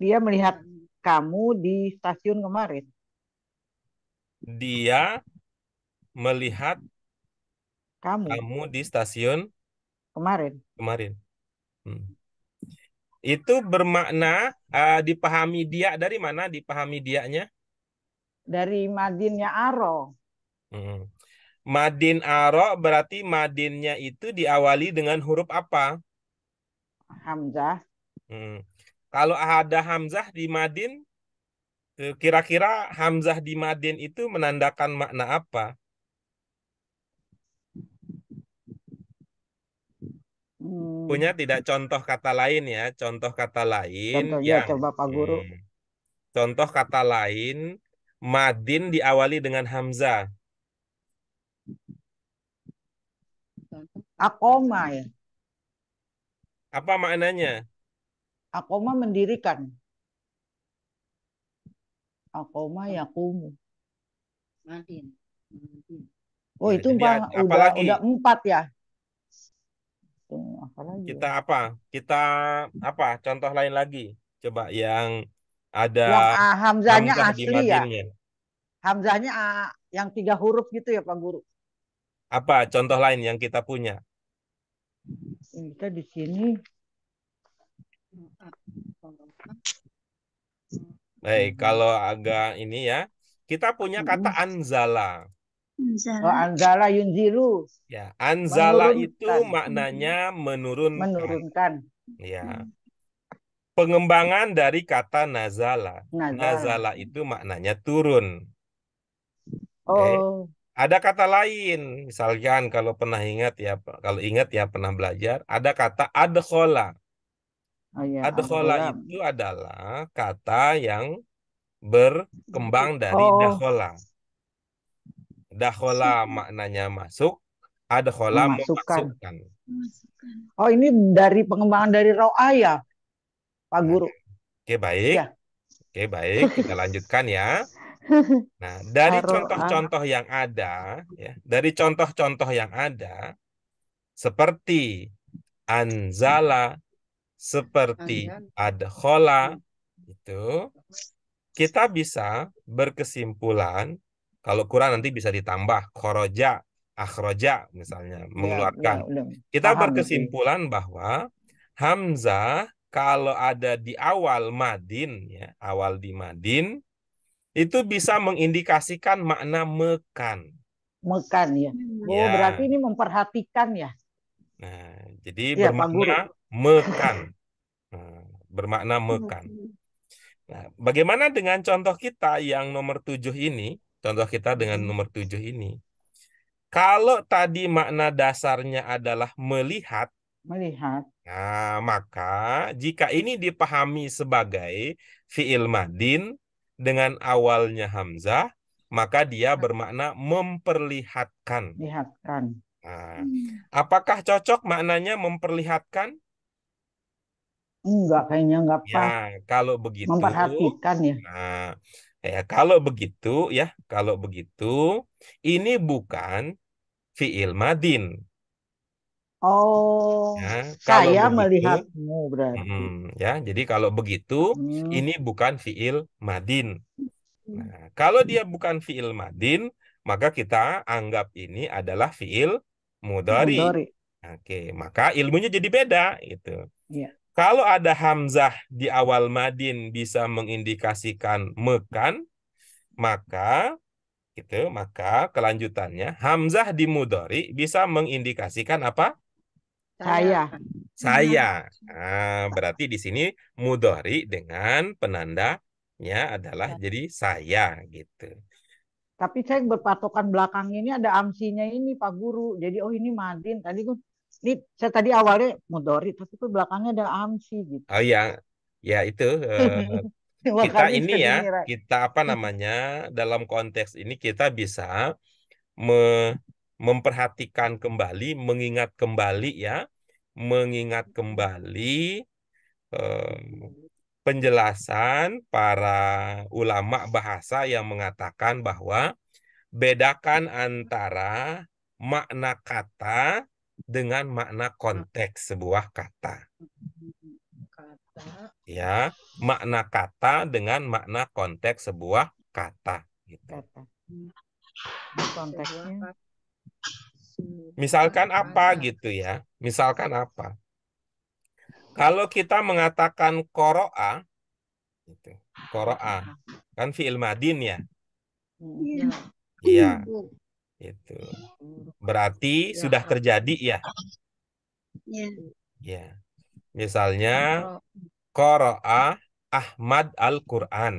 Speaker 3: Dia melihat kamu di stasiun kemarin.
Speaker 1: Dia melihat
Speaker 3: Kamu
Speaker 1: kamu di stasiun
Speaker 3: kemarin.
Speaker 1: kemarin. Hmm. Itu bermakna dipahami dia dari mana? Dipahami dianya?
Speaker 3: Dari madinnya Aro.
Speaker 1: Hmm. Madin aro berarti madinnya itu diawali dengan huruf apa?
Speaker 3: Hamzah.
Speaker 1: Hmm. Kalau ada hamzah di madin, kira-kira hamzah di madin itu menandakan makna apa? Punya tidak contoh kata lain ya? Contoh kata lain
Speaker 3: Contohnya
Speaker 1: yang
Speaker 3: coba Pak Guru.
Speaker 1: Contoh kata lain madin diawali dengan hamzah.
Speaker 3: Akoma ya.
Speaker 1: Apa maknanya?
Speaker 3: Akoma mendirikan. Akoma yakumu.
Speaker 5: Madin.
Speaker 3: Oh,
Speaker 1: Ya,
Speaker 3: itu
Speaker 1: jadi apalagi
Speaker 3: udah 4 ya. Apa lagi
Speaker 1: kita
Speaker 3: ya?
Speaker 1: apa? Kita apa? Contoh lain lagi. Coba yang ada
Speaker 3: Yang hamzahnya
Speaker 1: hamzah di
Speaker 3: asli ya.
Speaker 1: madinnya.
Speaker 3: Hamzahnya yang 3 huruf gitu ya Pak Guru.
Speaker 1: Apa contoh lain yang kita punya?
Speaker 3: Kita di sini.
Speaker 1: Baik, kalau agak ini ya, kita punya kata anzala.
Speaker 3: Oh, anzala yunzilu.
Speaker 1: Ya, anzala itu
Speaker 3: Menurunkan.
Speaker 1: maknanya menurunkan.
Speaker 3: Menurunkan.
Speaker 1: Ya. Pengembangan dari kata nazala.
Speaker 3: Nazala.
Speaker 1: Nazala itu maknanya turun. Oke.
Speaker 3: Oh,
Speaker 1: Ada kata lain, misalkan kalau pernah ingat ya, kalau ingat ya pernah belajar, ada kata adkhola.
Speaker 3: oh ya,
Speaker 1: Adkhola
Speaker 3: adkhola.
Speaker 1: itu adalah kata yang berkembang dari
Speaker 3: Oh,
Speaker 1: dakhola. Dakhola maknanya masuk, adkhola
Speaker 3: memasukkan.
Speaker 1: memasukkan.
Speaker 3: Oh, ini dari pengembangan dari ro'a ya, Pak Guru.
Speaker 1: Oke, baik.
Speaker 3: Ya.
Speaker 1: Oke, baik. Kita lanjutkan ya. Nah, dari
Speaker 3: Ro'a.
Speaker 1: contoh-contoh yang ada, ya, dari contoh-contoh yang ada, seperti anzala, seperti adkhola, itu kita bisa berkesimpulan, kalau kurang nanti bisa ditambah khoroja, akhroja misalnya, mengeluarkan.
Speaker 3: Ya, udah.
Speaker 1: Kita
Speaker 3: Paham
Speaker 1: berkesimpulan bahwa hamzah kalau ada di awal madin, ya, awal di madin, itu bisa mengindikasikan makna mekan.
Speaker 3: Mekan ya. Oh,
Speaker 1: Ya.
Speaker 3: berarti ini memperhatikan ya.
Speaker 1: Nah, jadi
Speaker 3: Ya, Pak Guru.
Speaker 1: bermakna mekan. Nah, bermakna mekan. Nah, bagaimana dengan contoh kita yang nomor 7 ini? Contoh kita dengan nomor 7 ini. Kalau tadi makna dasarnya adalah melihat,
Speaker 3: Melihat.
Speaker 1: nah, maka jika ini dipahami sebagai fiil madin dengan awalnya hamzah, maka dia bermakna memperlihatkan.
Speaker 3: Lihatkan.
Speaker 1: Nah, apakah cocok maknanya memperlihatkan?
Speaker 3: Enggak, kayaknya enggak
Speaker 1: Ya,
Speaker 3: pas.
Speaker 1: kalau begitu,
Speaker 3: Memperhatikan ya.
Speaker 1: nah, kalau begitu, ini bukan fiil madin.
Speaker 3: Oh,
Speaker 1: Ya, kalau
Speaker 3: saya
Speaker 1: begitu,
Speaker 3: melihatmu berarti.
Speaker 1: ya, jadi kalau begitu,
Speaker 3: Hmm.
Speaker 1: ini bukan fiil madin. Nah, kalau dia bukan fiil madin, maka kita anggap ini adalah fiil mudhari.
Speaker 3: Mudhari.
Speaker 1: Oke, maka ilmunya jadi beda gitu.
Speaker 3: Iya.
Speaker 1: Kalau ada hamzah di awal madin bisa mengindikasikan mekan, maka kelanjutannya hamzah di mudhari bisa mengindikasikan apa?
Speaker 3: Saya.
Speaker 1: Saya. Nah, berarti di sini mudhari dengan penandanya adalah jadi saya gitu.
Speaker 3: Tapi saya berpatokan belakang ini ada amsinya ini Pak Guru. Jadi oh ini madin. Tadi ini saya tadi awalnya mudhari, tapi tuh belakangnya ada amsi gitu.
Speaker 1: Oh ya, ya itu kita
Speaker 3: Makanya
Speaker 1: ini
Speaker 3: jadi
Speaker 1: ya,
Speaker 3: ngira.
Speaker 1: kita apa namanya dalam konteks ini kita bisa me- memperhatikan kembali, mengingat kembali eh, penjelasan para ulama bahasa yang mengatakan bahwa bedakan antara makna kata dengan makna konteks sebuah kata.
Speaker 5: Kata.
Speaker 1: Ya, makna kata dengan makna konteks sebuah kata. Gitu.
Speaker 3: Kata. Konteksnya.
Speaker 1: Misalkan apa gitu ya? Misalkan apa? Kalau kita mengatakan qoro'a, gitu. Qoro'a, kan fi'il madin ya?
Speaker 4: Iya.
Speaker 1: Iya,
Speaker 4: Bu.
Speaker 1: itu. Berarti
Speaker 5: Ya,
Speaker 1: sudah terjadi ya?
Speaker 4: Iya.
Speaker 1: Ya. Misalnya
Speaker 5: Ro-
Speaker 1: qoro'a Ahmad Al-Quran.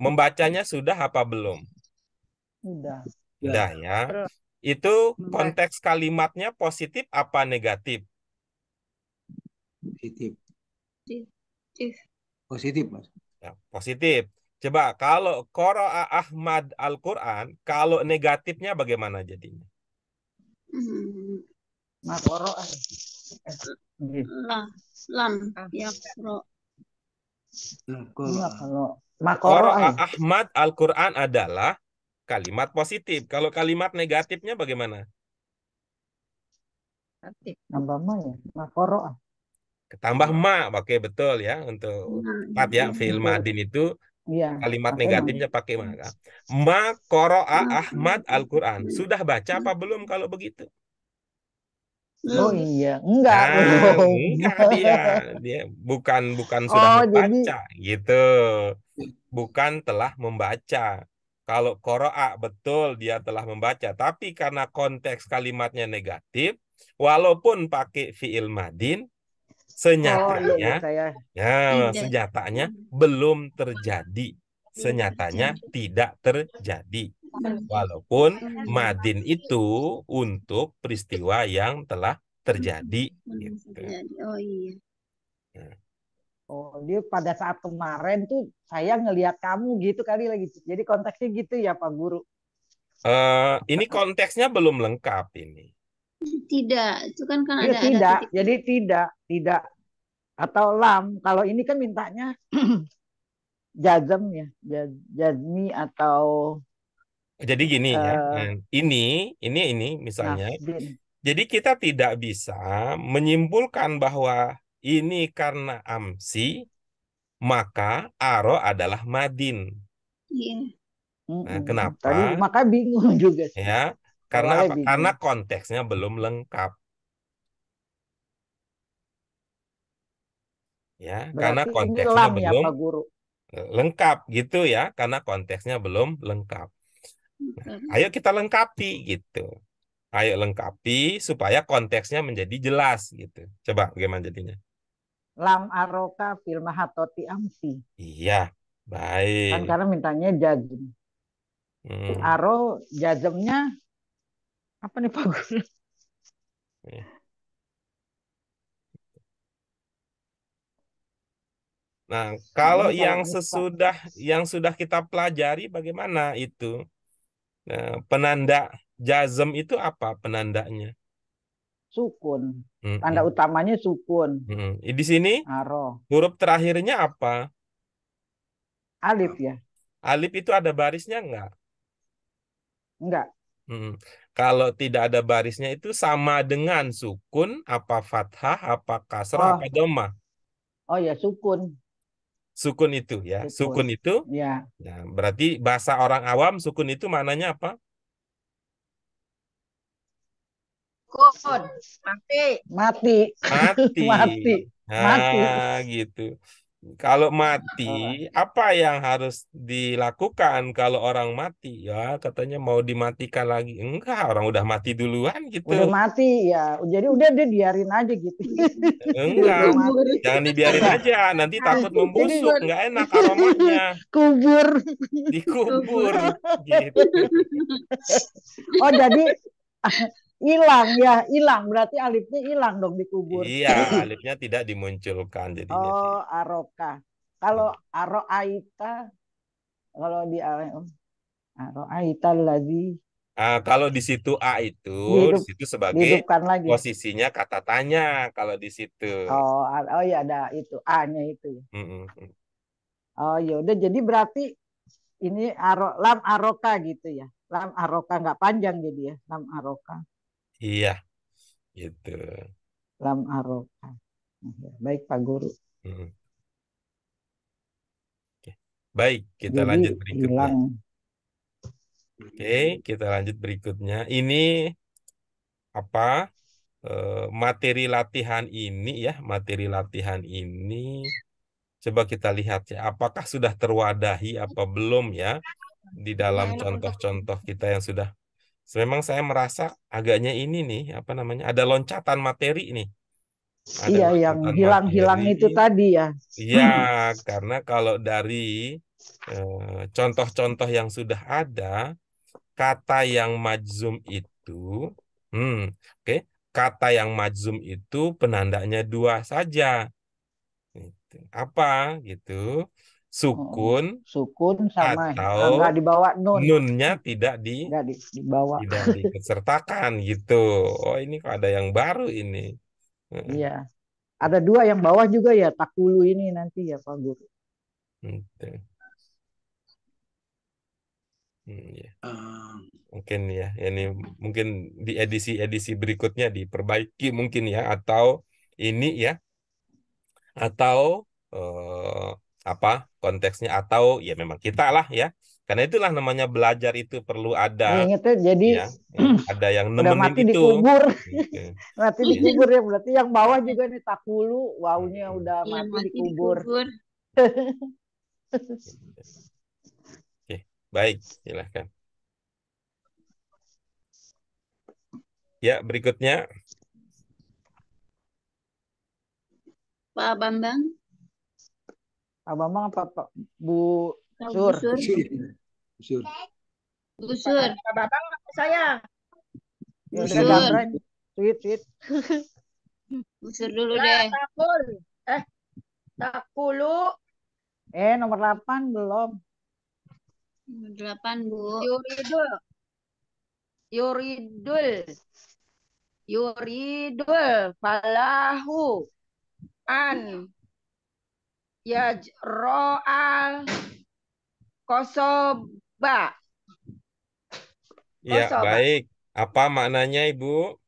Speaker 1: Membacanya sudah apa belum?
Speaker 3: Udah.
Speaker 1: Sudah ya.
Speaker 5: Belum.
Speaker 1: Itu
Speaker 5: Membaca.
Speaker 1: konteks kalimatnya positif apa negatif?
Speaker 2: Positif.
Speaker 4: Positif.
Speaker 2: Positif, Mas.
Speaker 1: Ya, positif. Coba kalau qoro'a Ahmad Al-Quran, kalau negatifnya bagaimana jadinya?
Speaker 4: Hmm.
Speaker 3: Makoro.
Speaker 4: Lam. Ya. Ro.
Speaker 2: Nah,
Speaker 3: Enggak,
Speaker 2: qoro'a.
Speaker 3: kalau makoro
Speaker 1: Qoro'a Ahmad Al-Quran adalah kalimat positif. Kalau kalimat negatifnya bagaimana?
Speaker 5: Aktif.
Speaker 3: nambah mah ya. Makoro.
Speaker 1: Ketambah ma, oke betul ya untuk
Speaker 4: Nah,
Speaker 1: empat ya fi'il madin itu
Speaker 3: Iya.
Speaker 1: kalimat
Speaker 3: pakai
Speaker 1: negatifnya pakai ma. Ma qoro'a
Speaker 4: Ma.
Speaker 1: Ahmad Al-Quran. Sudah baca apa belum kalau begitu?
Speaker 3: Oh
Speaker 4: Belum.
Speaker 3: iya, enggak
Speaker 1: Nah,
Speaker 3: belum.
Speaker 1: enggak dia bukan sudah
Speaker 3: Oh, jadi
Speaker 1: membaca gitu. Bukan telah membaca. Kalau qoro'a betul dia telah membaca, tapi karena konteks kalimatnya negatif, walaupun pakai fi'il madin,
Speaker 3: oh iya
Speaker 1: senyatanya
Speaker 3: saya
Speaker 4: Tidak.
Speaker 1: senyatanya belum terjadi. Senyatanya
Speaker 4: terjadi.
Speaker 1: tidak terjadi. Walaupun madin itu untuk peristiwa yang telah terjadi.
Speaker 4: Belum
Speaker 1: Gitu.
Speaker 4: terjadi. Oh iya.
Speaker 3: oh dia pada saat kemarin tuh saya ngelihat kamu gitu kali lagi. Jadi konteksnya gitu ya Pak Guru.
Speaker 1: Ini konteksnya belum lengkap ini.
Speaker 4: Tidak. Itu kan
Speaker 3: Iya
Speaker 4: ada
Speaker 3: tidak,
Speaker 4: titik.
Speaker 3: jadi tidak atau lam. Kalau ini kan mintanya jazm ya, jazmi atau
Speaker 1: Jadi gini ya,
Speaker 3: eh,
Speaker 1: ini misalnya.
Speaker 3: nasbin.
Speaker 1: Jadi kita tidak bisa menyimpulkan bahwa ini karena amsi, maka aro adalah madin.
Speaker 4: Iya.
Speaker 1: Nah,
Speaker 3: Tadi
Speaker 1: kenapa?
Speaker 3: makanya bingung juga sih.
Speaker 1: Ya, karena
Speaker 3: Awalnya
Speaker 1: apa? Karena
Speaker 3: bingung.
Speaker 1: konteksnya belum lengkap. Ya, karena
Speaker 3: Berarti ini
Speaker 1: konteksnya
Speaker 3: lam ya
Speaker 1: belum
Speaker 3: Pak Guru.
Speaker 1: lengkap gitu ya, karena konteksnya belum lengkap. Nah, ayo kita lengkapi gitu. Ayo lengkapi supaya konteksnya menjadi jelas gitu. Coba bagaimana jadinya?
Speaker 3: Lam aroka fil mahatoti amsi.
Speaker 1: Iya,
Speaker 3: Kan
Speaker 1: baik.
Speaker 3: karena mintanya jazm.
Speaker 1: Hmm.
Speaker 3: Aro jazmnya apa nih Pak Guru?
Speaker 1: Nah, kalau
Speaker 3: Ini kalau
Speaker 1: yang
Speaker 3: misal
Speaker 1: yang sudah kita pelajari bagaimana itu? Nah, penanda jazm itu apa penandanya?
Speaker 3: sukun. Tanda
Speaker 1: Mm-mm.
Speaker 3: utamanya sukun.
Speaker 1: Di sini
Speaker 3: Aro.
Speaker 1: huruf terakhirnya apa?
Speaker 3: Alif ya?
Speaker 1: Alif itu ada barisnya enggak?
Speaker 3: Enggak.
Speaker 1: Kalau tidak ada barisnya itu sama dengan sukun, apa fathah, apa kasrah, apa
Speaker 3: Oh,
Speaker 1: dhammah.
Speaker 3: oh ya sukun.
Speaker 1: Sukun itu ya.
Speaker 3: Sukun.
Speaker 1: Sukun itu,
Speaker 3: Ya.
Speaker 1: ya, berarti bahasa orang awam sukun itu maknanya apa?
Speaker 5: Kun. Mati.
Speaker 3: Mati.
Speaker 1: Mati.
Speaker 3: Mati. Mati.
Speaker 1: Nah, gitu. Kalau mati,
Speaker 3: Oh,
Speaker 1: apa yang harus dilakukan kalau orang mati? Ya, katanya mau dimatikan lagi. Enggak, orang udah mati duluan gitu.
Speaker 3: udah mati ya. Jadi udah dia biarin aja gitu. Dia
Speaker 1: Enggak,
Speaker 3: udah
Speaker 4: Kubur.
Speaker 3: mati.
Speaker 1: jangan dibiarin
Speaker 3: Nah,
Speaker 1: aja. Nanti takut
Speaker 3: jadi
Speaker 1: membusuk, nggak enak aromanya.
Speaker 3: kubur.
Speaker 1: Dikubur,
Speaker 4: Kubur.
Speaker 1: gitu.
Speaker 3: Oh, jadi hilang ya, hilang. Berarti alifnya hilang dong dikubur.
Speaker 1: Iya, alifnya tidak dimunculkan jadinya sih.
Speaker 3: Oh, aroka. Kalau aroaita, kalau di aro aita lagi
Speaker 1: Kalau di situ A itu di
Speaker 3: Dihidup,
Speaker 1: situ sebagai
Speaker 3: dihidupkan lagi.
Speaker 1: posisinya kata tanya kalau di situ.
Speaker 3: Oh ya ada itu A-nya itu ya.
Speaker 1: Mm-mm.
Speaker 3: Oh ya udah jadi berarti ini lam aroka gitu ya. Lam aroka nggak panjang jadi ya. Lam aroka.
Speaker 1: Iya, gitu.
Speaker 3: Lam aroka. Ya, baik Pak Guru.
Speaker 1: Mm. Oke. Baik, kita
Speaker 3: Jadi
Speaker 1: lanjut berikutnya.
Speaker 3: hilang.
Speaker 1: Oke, kita lanjut berikutnya. Ini apa? Materi latihan ini ya, materi latihan ini coba kita lihat ya, apakah sudah terwadahi apa belum ya di dalam contoh-contoh kita yang sudah. Memang saya merasa agaknya ini nih, apa namanya, ada loncatan materi nih. Ada
Speaker 3: Iya yang
Speaker 1: loncatan
Speaker 3: hilang-hilang
Speaker 1: materi.
Speaker 3: itu tadi ya.
Speaker 1: Iya, karena kalau dari contoh-contoh yang sudah ada, kata yang majzum itu, oke, kata yang majzum itu penandanya dua saja. Gitu. Apa gitu? Sukun
Speaker 3: Sukun sama
Speaker 1: atau
Speaker 3: nggak dibawa nun.
Speaker 1: nunnya tidak
Speaker 3: Nggak dibawa.
Speaker 1: dikesertakan gitu. Oh ini kok ada yang baru ini.
Speaker 3: Iya. Ada dua yang bawah juga ya takulu ini nanti ya Pak Guru.
Speaker 1: Gitu. Ya.
Speaker 2: Ah,
Speaker 1: Mungkin ya, ini mungkin di edisi-edisi berikutnya diperbaiki mungkin ya, atau ini ya, atau apa konteksnya, atau ya memang kita lah ya, karena itulah namanya belajar itu perlu ada
Speaker 3: Ingatnya jadi
Speaker 1: ya, ada yang
Speaker 3: udah
Speaker 1: nemenin
Speaker 3: mati
Speaker 1: itu.
Speaker 3: dikubur.
Speaker 1: Gitu.
Speaker 3: Mati dikubur ya berarti yang bawah juga nih takulu wawunya udah
Speaker 4: Iya,
Speaker 3: mati
Speaker 4: mati
Speaker 3: dikubur.
Speaker 4: dikubur.
Speaker 1: Oke, baik, silahkan. Ya, berikutnya.
Speaker 4: Pak Bambang,
Speaker 3: Pak Bambang apa Pak Bu
Speaker 4: Pak
Speaker 3: Sur?
Speaker 4: Busur,
Speaker 2: Busur.
Speaker 4: Busur,
Speaker 5: Pak Babang apa saya?
Speaker 3: Ya udah
Speaker 4: Busur,
Speaker 3: gambaran. Sweet.
Speaker 4: Busur dulu
Speaker 5: Ya,
Speaker 4: deh.
Speaker 5: takul. Takulu
Speaker 3: Nomor 8 belum.
Speaker 4: 8, Bu.
Speaker 5: yuridul. Yuridul falahu an yajro'al kosoba.
Speaker 1: Ya,
Speaker 5: Kosoba.
Speaker 1: baik. Apa maknanya, Ibu?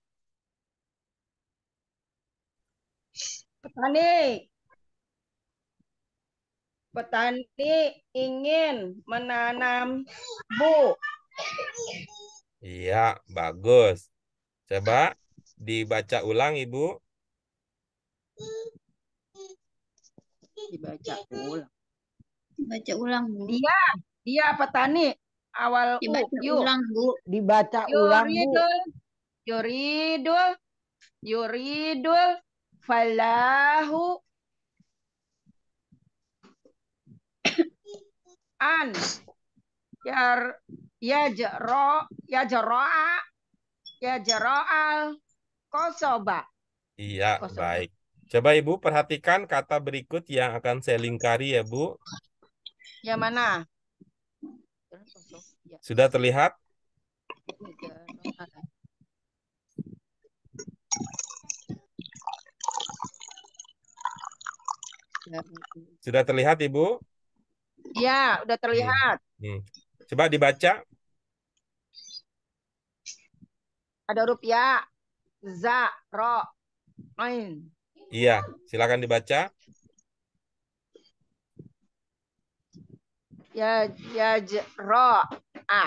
Speaker 5: Petani ingin menanam bu.
Speaker 1: Iya, bagus. Coba dibaca ulang, Ibu.
Speaker 5: Dibaca ulang.
Speaker 4: Baca ulang, Bu.
Speaker 5: Dia petani awal
Speaker 4: Dibaca
Speaker 5: yuk.
Speaker 4: ulang, Bu.
Speaker 3: Dibaca ulang Bu.
Speaker 5: Yuridul falahu an yajro'al kosoba.
Speaker 1: Iya,
Speaker 5: Kosoba.
Speaker 1: baik. Coba Ibu perhatikan kata berikut yang akan saya lingkari ya, Bu.
Speaker 5: Yang mana?
Speaker 1: Sudah terlihat? Sudah terlihat, Ibu?
Speaker 5: Ya, udah terlihat.
Speaker 1: Coba dibaca.
Speaker 5: Ada huruf ya, za, ro, ain.
Speaker 1: Iya, silakan dibaca.
Speaker 5: Ro, a.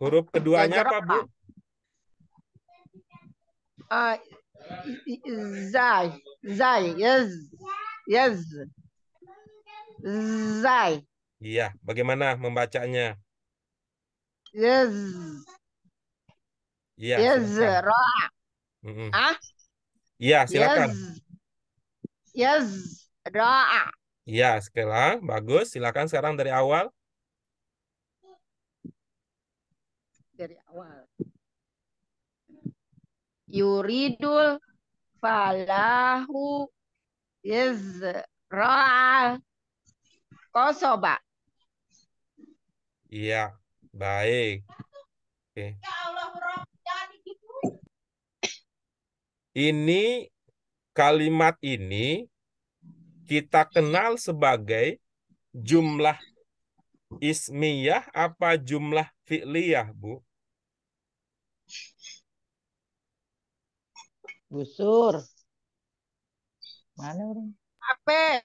Speaker 1: Huruf keduanya apa, Bu?
Speaker 5: Zai, yes, zai,
Speaker 1: Iya, bagaimana membacanya?
Speaker 5: yes,
Speaker 1: Iya,
Speaker 5: yes,
Speaker 1: silakan.
Speaker 5: ro,
Speaker 1: Iya, silakan.
Speaker 5: yes, ro,
Speaker 1: Iya, sekarang bagus. Silakan sekarang dari awal.
Speaker 5: dari awal. Yuridul falahu yezra'a kosoba.
Speaker 1: Iya, baik. Oke. Ini kalimat ini kita kenal sebagai jumlah ismiyah apa jumlah fi'liyah, Bu?
Speaker 3: Busur. Mana orang?
Speaker 5: Apa?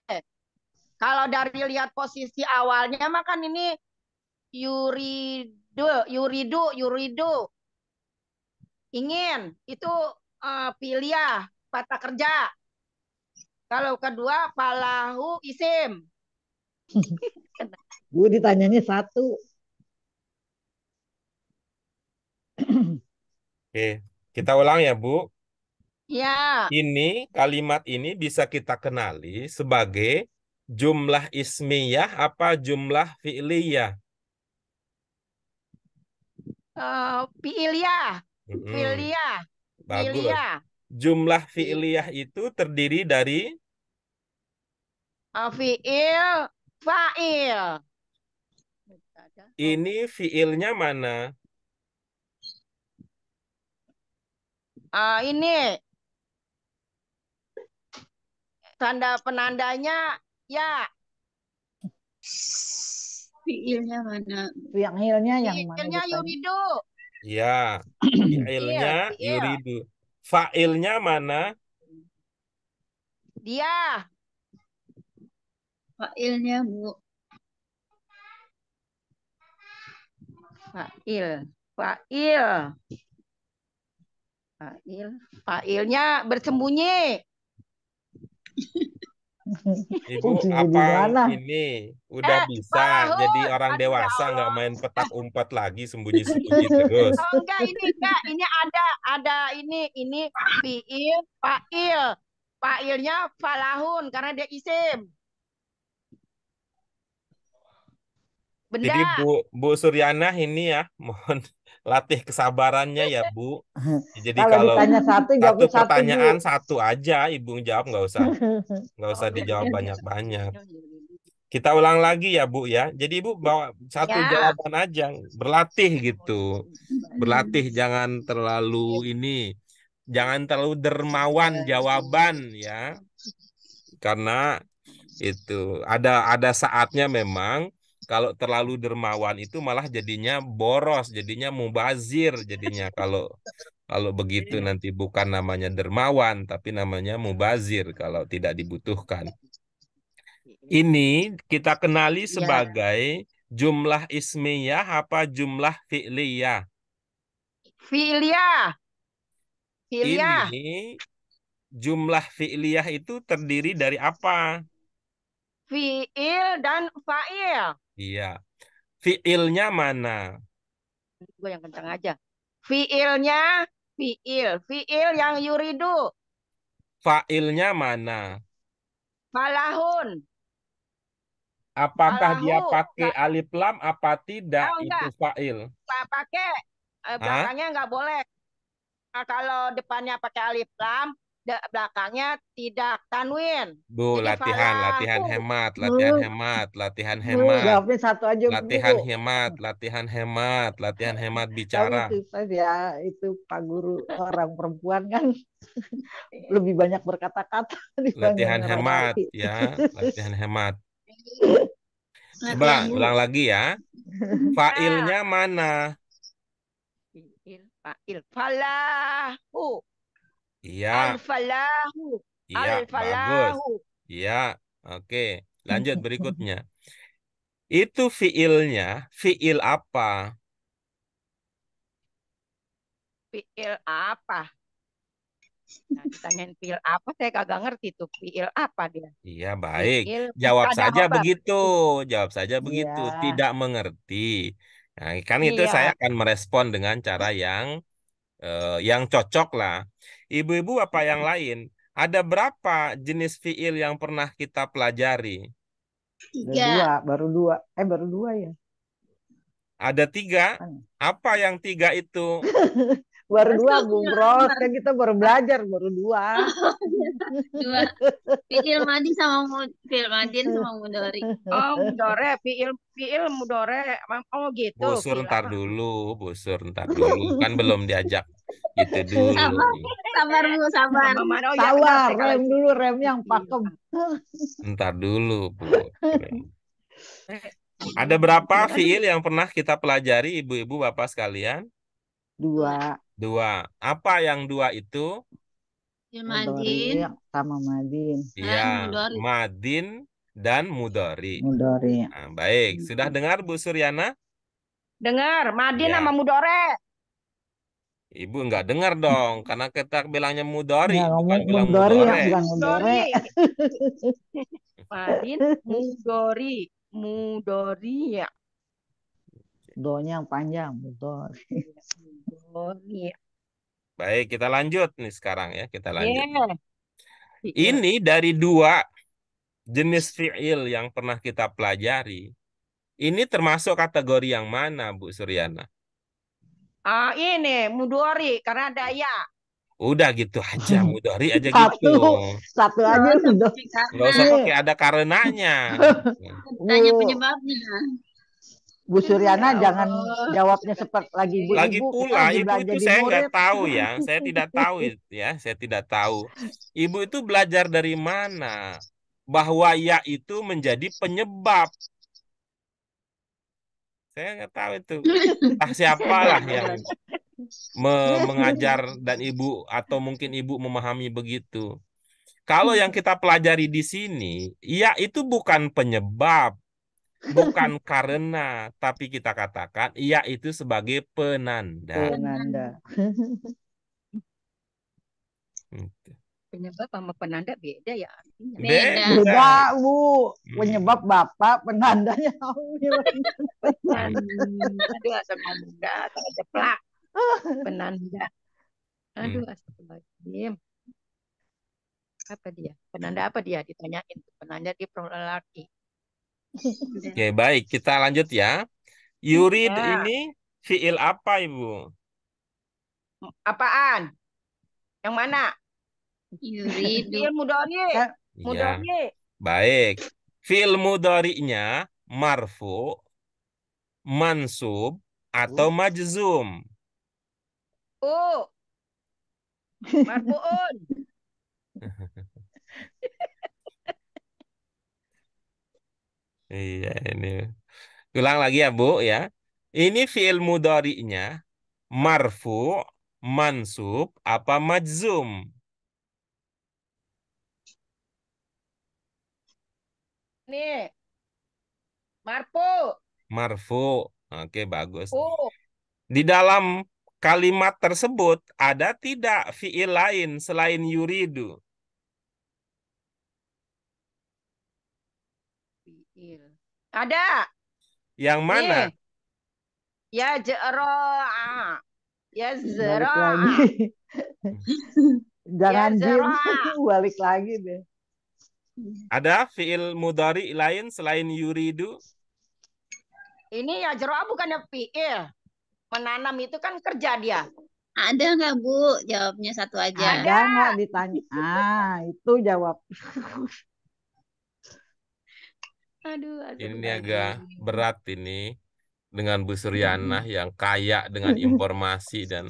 Speaker 5: Kalau dari lihat posisi awalnya mah kan ini yuridu. Ingin itu piliah kata kerja. Kalau kedua falahu isim.
Speaker 3: Bu ditanyanya satu.
Speaker 1: Oke, kita ulang ya, Bu.
Speaker 5: Ya,
Speaker 1: Ini kalimat ini bisa kita kenali sebagai jumlah ismiyah apa jumlah fi'liyah?
Speaker 5: piliah,
Speaker 1: Mm-mm. Bagus.
Speaker 5: piliah.
Speaker 1: Jumlah fi'liyah itu terdiri dari
Speaker 5: Fiil, fa'il.
Speaker 1: ini fi'ilnya mana?
Speaker 5: Ini tanda penandanya ya.
Speaker 4: Fiilnya mana?
Speaker 3: Yang hilnya yang mana
Speaker 5: Fiilnya
Speaker 3: ditanya?
Speaker 5: yuridu.
Speaker 1: Ya,
Speaker 5: Fiil,
Speaker 1: fi'ilnya
Speaker 5: fiil.
Speaker 1: yuridu. Fa'ilnya mana?
Speaker 5: Dia.
Speaker 4: Fa'ilnya, Bu.
Speaker 5: Fa'il. Fa'ilnya bersembunyi.
Speaker 1: Ibu,
Speaker 3: Sembunyi di
Speaker 1: apa
Speaker 3: mana?
Speaker 1: ini udah bisa
Speaker 5: Falahu.
Speaker 1: jadi orang
Speaker 5: Aduh, ya
Speaker 1: dewasa nggak
Speaker 5: Allah.
Speaker 1: main petak umpet lagi sembunyi-sembunyi terus?
Speaker 5: Oh, enggak. Ini ada ini fiil, fa'il. Fa'ilnya falahun karena dia isim.
Speaker 1: Jadi
Speaker 5: Benda.
Speaker 1: Bu Suryana ini ya, mohon latih kesabarannya ya, Bu. Jadi
Speaker 3: Kalau
Speaker 1: kalau
Speaker 3: ditanya satu
Speaker 1: satu
Speaker 3: jawabnya satu, Bu.
Speaker 1: pertanyaan satu aja, Ibu jawab nggak usah dijawab banyak-banyak. Kita ulang lagi ya, Bu ya. Jadi Ibu bawa satu
Speaker 5: Ya.
Speaker 1: jawaban aja, berlatih gitu. Berlatih jangan terlalu jangan terlalu dermawan jawaban ya. Karena itu ada saatnya memang kalau terlalu dermawan itu malah jadinya boros, jadinya mubazir, jadinya kalau begitu nanti bukan namanya dermawan tapi namanya mubazir kalau tidak dibutuhkan. Ini kita kenali
Speaker 5: Ya.
Speaker 1: sebagai jumlah ismiyah apa jumlah fi'liyah.
Speaker 5: Filia. Filia.
Speaker 1: Ini jumlah fi'liyah itu terdiri dari apa?
Speaker 5: Fiil dan fa'il.
Speaker 1: Iya. Fi'ilnya mana?
Speaker 5: Gue yang kencang aja. Fiilnya fiil yang yuridu.
Speaker 1: Fa'ilnya mana?
Speaker 5: Falahun.
Speaker 1: Apakah dia
Speaker 5: Falahu.
Speaker 1: pakai alif lam apa tidak
Speaker 5: Oh,
Speaker 1: itu
Speaker 5: enggak.
Speaker 1: fa'il?
Speaker 5: Nggak pakai.
Speaker 1: Hah?
Speaker 5: Belakangnya nggak boleh. Kalau depannya pakai alif lam, belakangnya tidak tanwin.
Speaker 1: Bu,
Speaker 5: Jadi
Speaker 1: latihan
Speaker 5: falahu.
Speaker 1: hemat.
Speaker 3: Jawabnya satu aja, Bu.
Speaker 1: Latihan hemat
Speaker 3: Tapi
Speaker 1: bicara.
Speaker 3: itu saja, itu Pak Guru orang perempuan kan lebih banyak berkata-kata
Speaker 1: Latihan
Speaker 3: dibanding
Speaker 1: hemat
Speaker 3: laki-laki.
Speaker 1: ya, latihan hemat. Coba
Speaker 4: Latihan, Bu.
Speaker 1: ulang lagi ya. Fa'ilnya mana?
Speaker 5: Fa'il. Falahu.
Speaker 1: Iya,
Speaker 5: Al-falahu.
Speaker 1: iya, bagus.
Speaker 5: Al-falahu.
Speaker 1: Iya, oke. Lanjut berikutnya. Itu fi'ilnya, fi'il apa?
Speaker 5: Fiil apa? Nah, ditanyain fiil apa, saya kagak ngerti tuh. Fiil apa dia?
Speaker 1: Iya, baik.
Speaker 5: Fiil
Speaker 1: Jawab
Speaker 5: mubtada
Speaker 1: saja
Speaker 5: khobar.
Speaker 1: begitu. Jawab saja begitu.
Speaker 3: Iya.
Speaker 1: Tidak mengerti. Nah, kan itu
Speaker 5: Iya.
Speaker 1: saya akan merespon dengan cara yang cocok lah. Ibu-ibu apa yang lain? Ada berapa jenis fiil yang pernah kita pelajari?
Speaker 4: 3.
Speaker 3: Baru dua ya.
Speaker 1: Ada 3.
Speaker 3: Kan.
Speaker 1: Apa yang 3 itu?
Speaker 3: Baru dua,
Speaker 4: Masuk
Speaker 3: Bung Ros.
Speaker 4: nyamar.
Speaker 3: Kan kita baru belajar, baru dua.
Speaker 4: Dua. Fi'il madin sama fi'il madin sama mudhari.
Speaker 5: Oh, mudore, fiil mudore. Oh gitu,
Speaker 1: Busur
Speaker 5: fiil
Speaker 1: ntar
Speaker 5: apa?
Speaker 1: dulu, busur ntar dulu. Kan belum diajak itu dulu.
Speaker 4: Sabar, sabar Bu, sabar.
Speaker 5: Sama mana? Oh ya benar,
Speaker 3: Sabar,
Speaker 5: saya kalah
Speaker 3: rem
Speaker 5: itu.
Speaker 3: dulu, rem yang
Speaker 5: Iya.
Speaker 3: pakem.
Speaker 1: Ntar dulu, Bu.
Speaker 5: Eh,
Speaker 1: Ada berapa
Speaker 5: gimana tuh?
Speaker 1: fiil yang pernah kita pelajari, ibu-ibu, bapak sekalian?
Speaker 3: Dua,
Speaker 1: Dua. Apa yang dua itu?
Speaker 4: Fi'il
Speaker 3: mudori
Speaker 4: madin
Speaker 3: sama madin.
Speaker 4: dan
Speaker 1: Iya,
Speaker 4: mudhari.
Speaker 1: madin dan mudori.
Speaker 3: Mudori.
Speaker 1: Nah, baik, sudah dengar Bu Suryana?
Speaker 5: Dengar, madin
Speaker 1: Ya,
Speaker 5: sama mudore.
Speaker 1: ibu nggak dengar dong, karena kita bilangnya mudori,
Speaker 3: Ya,
Speaker 1: bukan
Speaker 3: ngomong
Speaker 1: bilang
Speaker 3: mudori ya,
Speaker 1: mudore.
Speaker 3: bukan mudore.
Speaker 5: Mudori. Madin, mudori. Mudori ya.
Speaker 3: Donya yang panjang, mudori.
Speaker 5: Mudori.
Speaker 1: Baik, kita lanjut nih sekarang ya, kita lanjut.
Speaker 5: Yeah.
Speaker 1: Ini dari dua jenis fiil yang pernah kita pelajari. Ini termasuk kategori yang mana, Bu Suryana?
Speaker 5: Ah, ini mudori karena ada ya.
Speaker 1: Udah gitu aja, mudori aja
Speaker 3: Satu,
Speaker 1: gitu.
Speaker 3: satu
Speaker 4: Nggak
Speaker 3: aja
Speaker 4: usah
Speaker 3: udah.
Speaker 4: pakai
Speaker 1: Nggak usah
Speaker 4: karena.
Speaker 1: pakai ada karenanya.
Speaker 4: Tanya
Speaker 3: Bu,
Speaker 4: penyebabnya.
Speaker 3: Bu Suryana
Speaker 5: Ya
Speaker 3: jangan
Speaker 5: Allah.
Speaker 3: jawabnya seperti lagi
Speaker 1: Lagi
Speaker 3: ibu-ibu. Kita
Speaker 1: pula
Speaker 3: lagi
Speaker 1: ibu
Speaker 3: belajar
Speaker 1: itu
Speaker 3: di
Speaker 1: saya nggak
Speaker 3: murid.
Speaker 1: tahu ya, saya tidak tahu ya, saya tidak tahu. Ibu itu belajar dari mana bahwa ya itu menjadi penyebab. Saya nggak tahu itu. Entah siapalah yang mengajar dan ibu atau mungkin ibu memahami begitu. Kalau yang kita pelajari di sini, ya itu bukan penyebab, bukan karena, tapi kita katakan ya itu sebagai penanda.
Speaker 3: Penanda.
Speaker 1: Gitu.
Speaker 5: Penyebab sama penanda beda ya artinya.
Speaker 4: Beda.
Speaker 3: Beda, Bu.
Speaker 1: Hmm.
Speaker 3: Penyebab Bapak, penandanya kamu.
Speaker 5: Aduh, asal ngomong dah, asal jeplak. Penanda. Aduh, astagfirullahaladzim. Apa dia? Penanda apa dia? Ditanyain. Penanda dia perlu lelaki.
Speaker 1: Oke, baik. Kita lanjut ya. Yurid
Speaker 5: Ya.
Speaker 1: ini fiil apa, Ibu?
Speaker 5: Apaan? Yang mana?
Speaker 4: Yuridu.
Speaker 5: Fiil mudhari.
Speaker 3: Kan-
Speaker 1: Ya,
Speaker 5: Mudhari.
Speaker 1: baik. Fiil mudhari'nya marfu, mansub, atau majzum.
Speaker 5: Marfuun.
Speaker 1: Iya, ini. Ulang lagi ya, Bu, ya. Ini fiil mudhari'nya marfu, mansub, apa majzum?
Speaker 5: Nih. Marfu.
Speaker 1: Marfu. Oke, bagus.
Speaker 5: Oh.
Speaker 1: Di dalam kalimat tersebut ada tidak fiil lain selain yuridu?
Speaker 5: Fiil. Ada.
Speaker 1: Yang mana?
Speaker 5: Nih. Ya jera'a. Ya
Speaker 3: Balik
Speaker 5: zera'a.
Speaker 3: lagi. Jangan
Speaker 5: Ya
Speaker 3: diem.
Speaker 5: zera'a.
Speaker 3: Balik lagi deh.
Speaker 1: Ada fiil mudhari lain selain yuridu?
Speaker 5: Ini ya jera'a bukannya fiil. Menanam itu kan kerja dia.
Speaker 4: Ada nggak Bu? Jawabnya satu aja.
Speaker 3: Ada nggak ditanya? Ah, itu jawab.
Speaker 5: Aduh,
Speaker 1: Ini agak berat ini dengan Bu Suryana yang kaya dengan informasi dan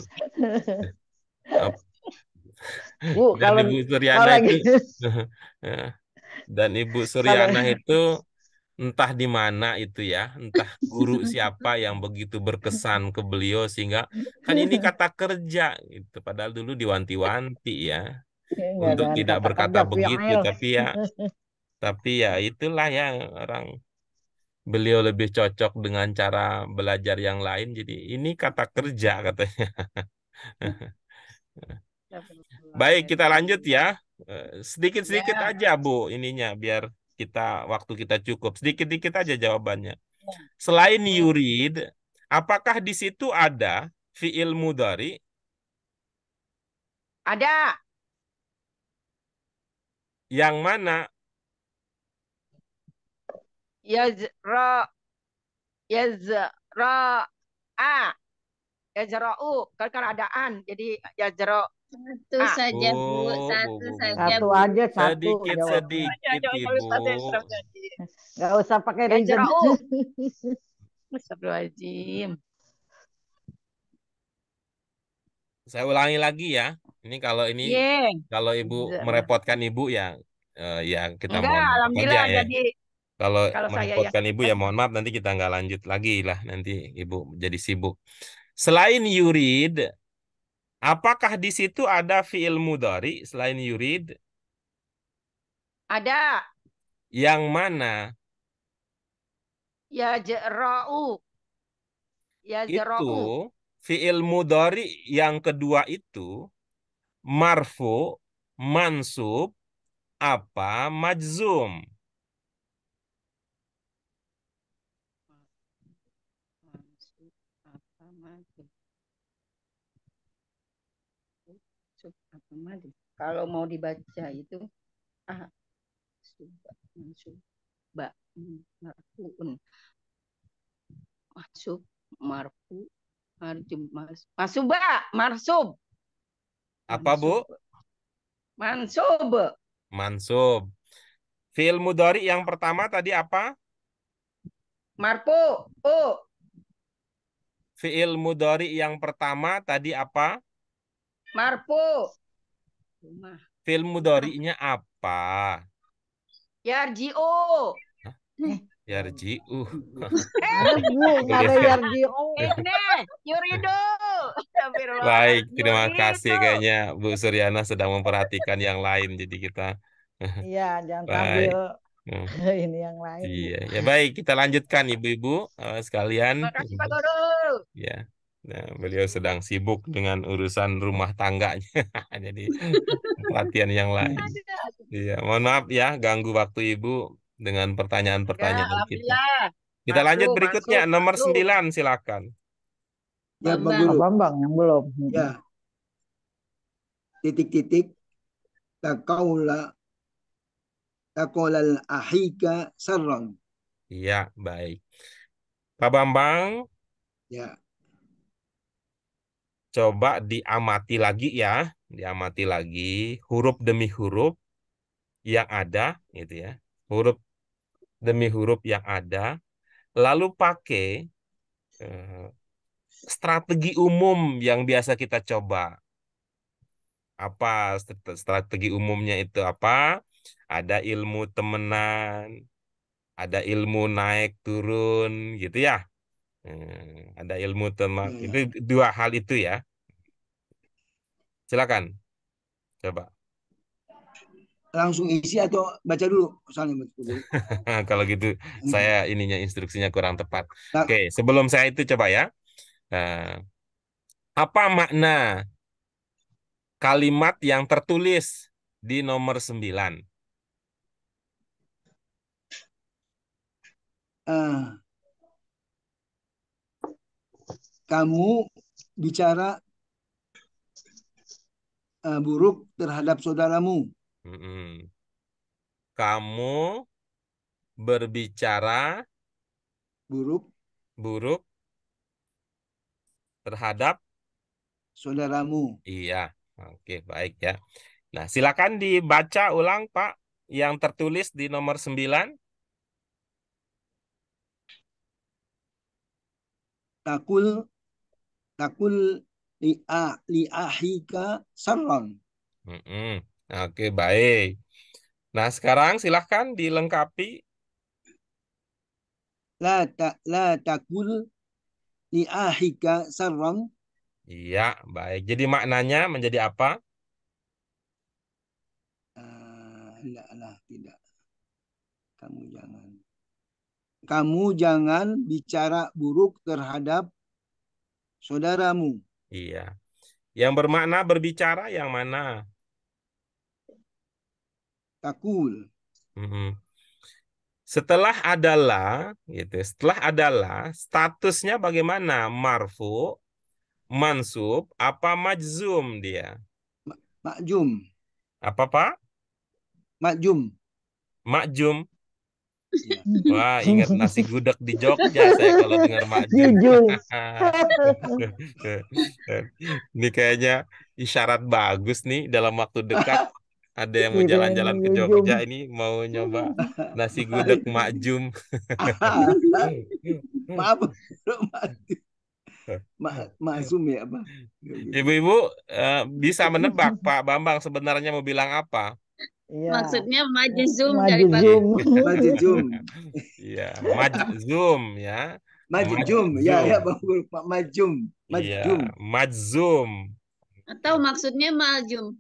Speaker 3: Bu,
Speaker 1: dan
Speaker 3: kalau
Speaker 1: Ibu
Speaker 3: kalau
Speaker 1: Suryana
Speaker 3: lagi
Speaker 1: itu dan Ibu Suryana itu entah di mana itu ya, entah guru siapa yang begitu berkesan ke beliau sehingga kan ini kata kerja gitu. Padahal dulu diwanti-wanti ya
Speaker 3: nggak
Speaker 1: untuk
Speaker 3: dengan
Speaker 1: tidak
Speaker 3: kata
Speaker 1: berkata
Speaker 3: kerja
Speaker 1: begitu,
Speaker 3: fiil.
Speaker 1: tapi ya itulah yang orang beliau lebih cocok dengan cara belajar yang lain. Jadi ini kata kerja katanya. Baik, kita lanjut ya. Sedikit-sedikit
Speaker 5: Ya.
Speaker 1: aja Bu ininya biar waktu kita cukup. Sedikit-sedikit aja jawabannya. Selain yurid, apakah di situ ada fiil mudhari?
Speaker 5: Ada.
Speaker 1: Yang mana?
Speaker 5: Ya zera. Ya zera'a. Yazra'u kan keadaan. Jadi yazra.
Speaker 4: Satu
Speaker 5: Ah.
Speaker 4: saja, Bu.
Speaker 1: Bu,
Speaker 4: Satu
Speaker 1: Bu.
Speaker 4: saja,
Speaker 3: Satu
Speaker 4: Bu.
Speaker 3: aja, satu jawabnya.
Speaker 1: Sedikit,
Speaker 5: Jangan
Speaker 1: Ibu.
Speaker 3: Nggak usah pakai reason.
Speaker 5: Yazra'u. Astagfirullahaladzim.
Speaker 1: Saya ulangi lagi ya. Ini
Speaker 5: Iya.
Speaker 1: kalau Ibu merepotkan Ibu ya, ya kita
Speaker 5: Enggak,
Speaker 1: mohon maaf aja
Speaker 5: alhamdulillah
Speaker 1: ya.
Speaker 5: jadi
Speaker 1: Kalau
Speaker 5: kalau saya ya.
Speaker 1: merepotkan Ibu ya mohon maaf, nanti kita nggak lanjut lagi lah, nanti Ibu jadi sibuk. Selain yurid, apakah di situ ada fiil mudhari selain yurid?
Speaker 5: Ada
Speaker 1: Yang mana?
Speaker 5: yazra'u.
Speaker 1: Itu
Speaker 5: Yazra'u.
Speaker 1: fiil mudhari yang kedua itu marfu, mansub, apa majzum?
Speaker 5: Kalau mau dibaca itu marfuun. Maksub, marfu, marsub.
Speaker 1: Apa, Bu?
Speaker 5: Mansub.
Speaker 1: Mansub. Fiil mudhari yang pertama tadi apa?
Speaker 5: Marfu.
Speaker 1: Fiil mudhari yang pertama tadi apa?
Speaker 5: Marfu.
Speaker 1: Fiil mudhari'nya apa?
Speaker 5: Yarji'u.
Speaker 1: Yarji'u.
Speaker 3: Ada Bu, nggak ada yarji'u.
Speaker 5: Ini yuridu.
Speaker 1: Baik, terima kasih. Kayaknya Bu Suryana sedang memperhatikan yang lain, jadi kita
Speaker 3: Iya, jangan
Speaker 1: baik.
Speaker 3: sambil
Speaker 1: Hmm.
Speaker 3: ini yang lain, Bu.
Speaker 1: Iya, ya baik. Kita lanjutkan Ibu-ibu sekalian.
Speaker 5: Terima kasih Pak Guru.
Speaker 1: Ya, nah, beliau sedang sibuk dengan urusan rumah tangganya, jadi perhatian yang lain. Iya, mohon maaf ya, ganggu waktu Ibu dengan
Speaker 5: Ya,
Speaker 1: pertanyaan-pertanyaan kita.
Speaker 5: alhamdulillah.
Speaker 1: Kita lanjut
Speaker 5: Maksud,
Speaker 1: berikutnya, nomor
Speaker 5: maksud.
Speaker 1: 9, silakan.
Speaker 2: Ya, Pak
Speaker 4: Bambang.
Speaker 3: Pak
Speaker 2: Guru.
Speaker 3: Bambang yang belum.
Speaker 2: Ya. Titik-titik. Taqaulal ahika sarran.
Speaker 1: Iya, baik. Pak Bambang,
Speaker 2: Ya.
Speaker 1: coba diamati lagi ya, diamati lagi huruf demi huruf yang ada, gitu ya. Huruf demi huruf yang ada, lalu pakai strategi umum yang biasa kita coba. Apa strategi umumnya itu apa? Ada ilmu temenan, ada ilmu naik turun, gitu ya. Ada ilmu teman,
Speaker 2: Ya,
Speaker 1: itu dua hal itu ya. Silakan, coba.
Speaker 2: Langsung isi atau baca dulu soalnya, Pak Guru.
Speaker 1: Kalau gitu saya ininya instruksinya kurang tepat.
Speaker 2: Nah,
Speaker 1: Oke, sebelum saya itu coba ya. Apa makna kalimat yang tertulis di nomor 9?
Speaker 2: Kamu bicara buruk terhadap saudaramu.
Speaker 1: Kamu berbicara buruk terhadap
Speaker 2: saudaramu.
Speaker 1: Iya, oke baik ya. Nah, silakan dibaca ulang Pak yang tertulis di nomor 9.
Speaker 2: Takul li'ahika sarron.
Speaker 1: Oke, baik. Nah, sekarang silahkan dilengkapi.
Speaker 2: La takul li'ahika sarron.
Speaker 1: Iya, baik. Jadi maknanya menjadi apa?
Speaker 2: Tidak. Kamu jangan bicara buruk terhadap saudaramu.
Speaker 1: Iya. Yang bermakna berbicara yang mana?
Speaker 2: Takul.
Speaker 1: Setelah adalah, gitu. Setelah adalah, statusnya bagaimana? Marfu, mansub, apa majzum dia?
Speaker 2: Makjum.
Speaker 1: Apa Pak?
Speaker 2: Makjum.
Speaker 1: Makjum.
Speaker 2: Ya.
Speaker 1: Wah, ingat nasi gudeg di Jogja saya kalau dengar Makjum.
Speaker 3: Jujung.
Speaker 1: Ini kayaknya isyarat bagus nih dalam waktu dekat. Ada yang mau
Speaker 3: Kirain
Speaker 1: jalan-jalan ke
Speaker 3: jujung.
Speaker 1: Jogja ini mau nyoba nasi gudeg Makjum.
Speaker 2: Maaf, Maksum ya apa?
Speaker 1: Ibu-ibu bisa menebak Pak Bambang sebenarnya mau bilang apa?
Speaker 3: Iya.
Speaker 4: Maksudnya maju zoom
Speaker 3: Maju
Speaker 4: dari Pak.
Speaker 3: zoom.
Speaker 2: Majum,
Speaker 1: Iya, majzum ya.
Speaker 2: Majum, ya
Speaker 1: Majzum.
Speaker 2: Bang Guru, Pak Majum,
Speaker 1: Iya,
Speaker 2: Majum.
Speaker 1: majzum.
Speaker 4: Atau maksudnya maljum.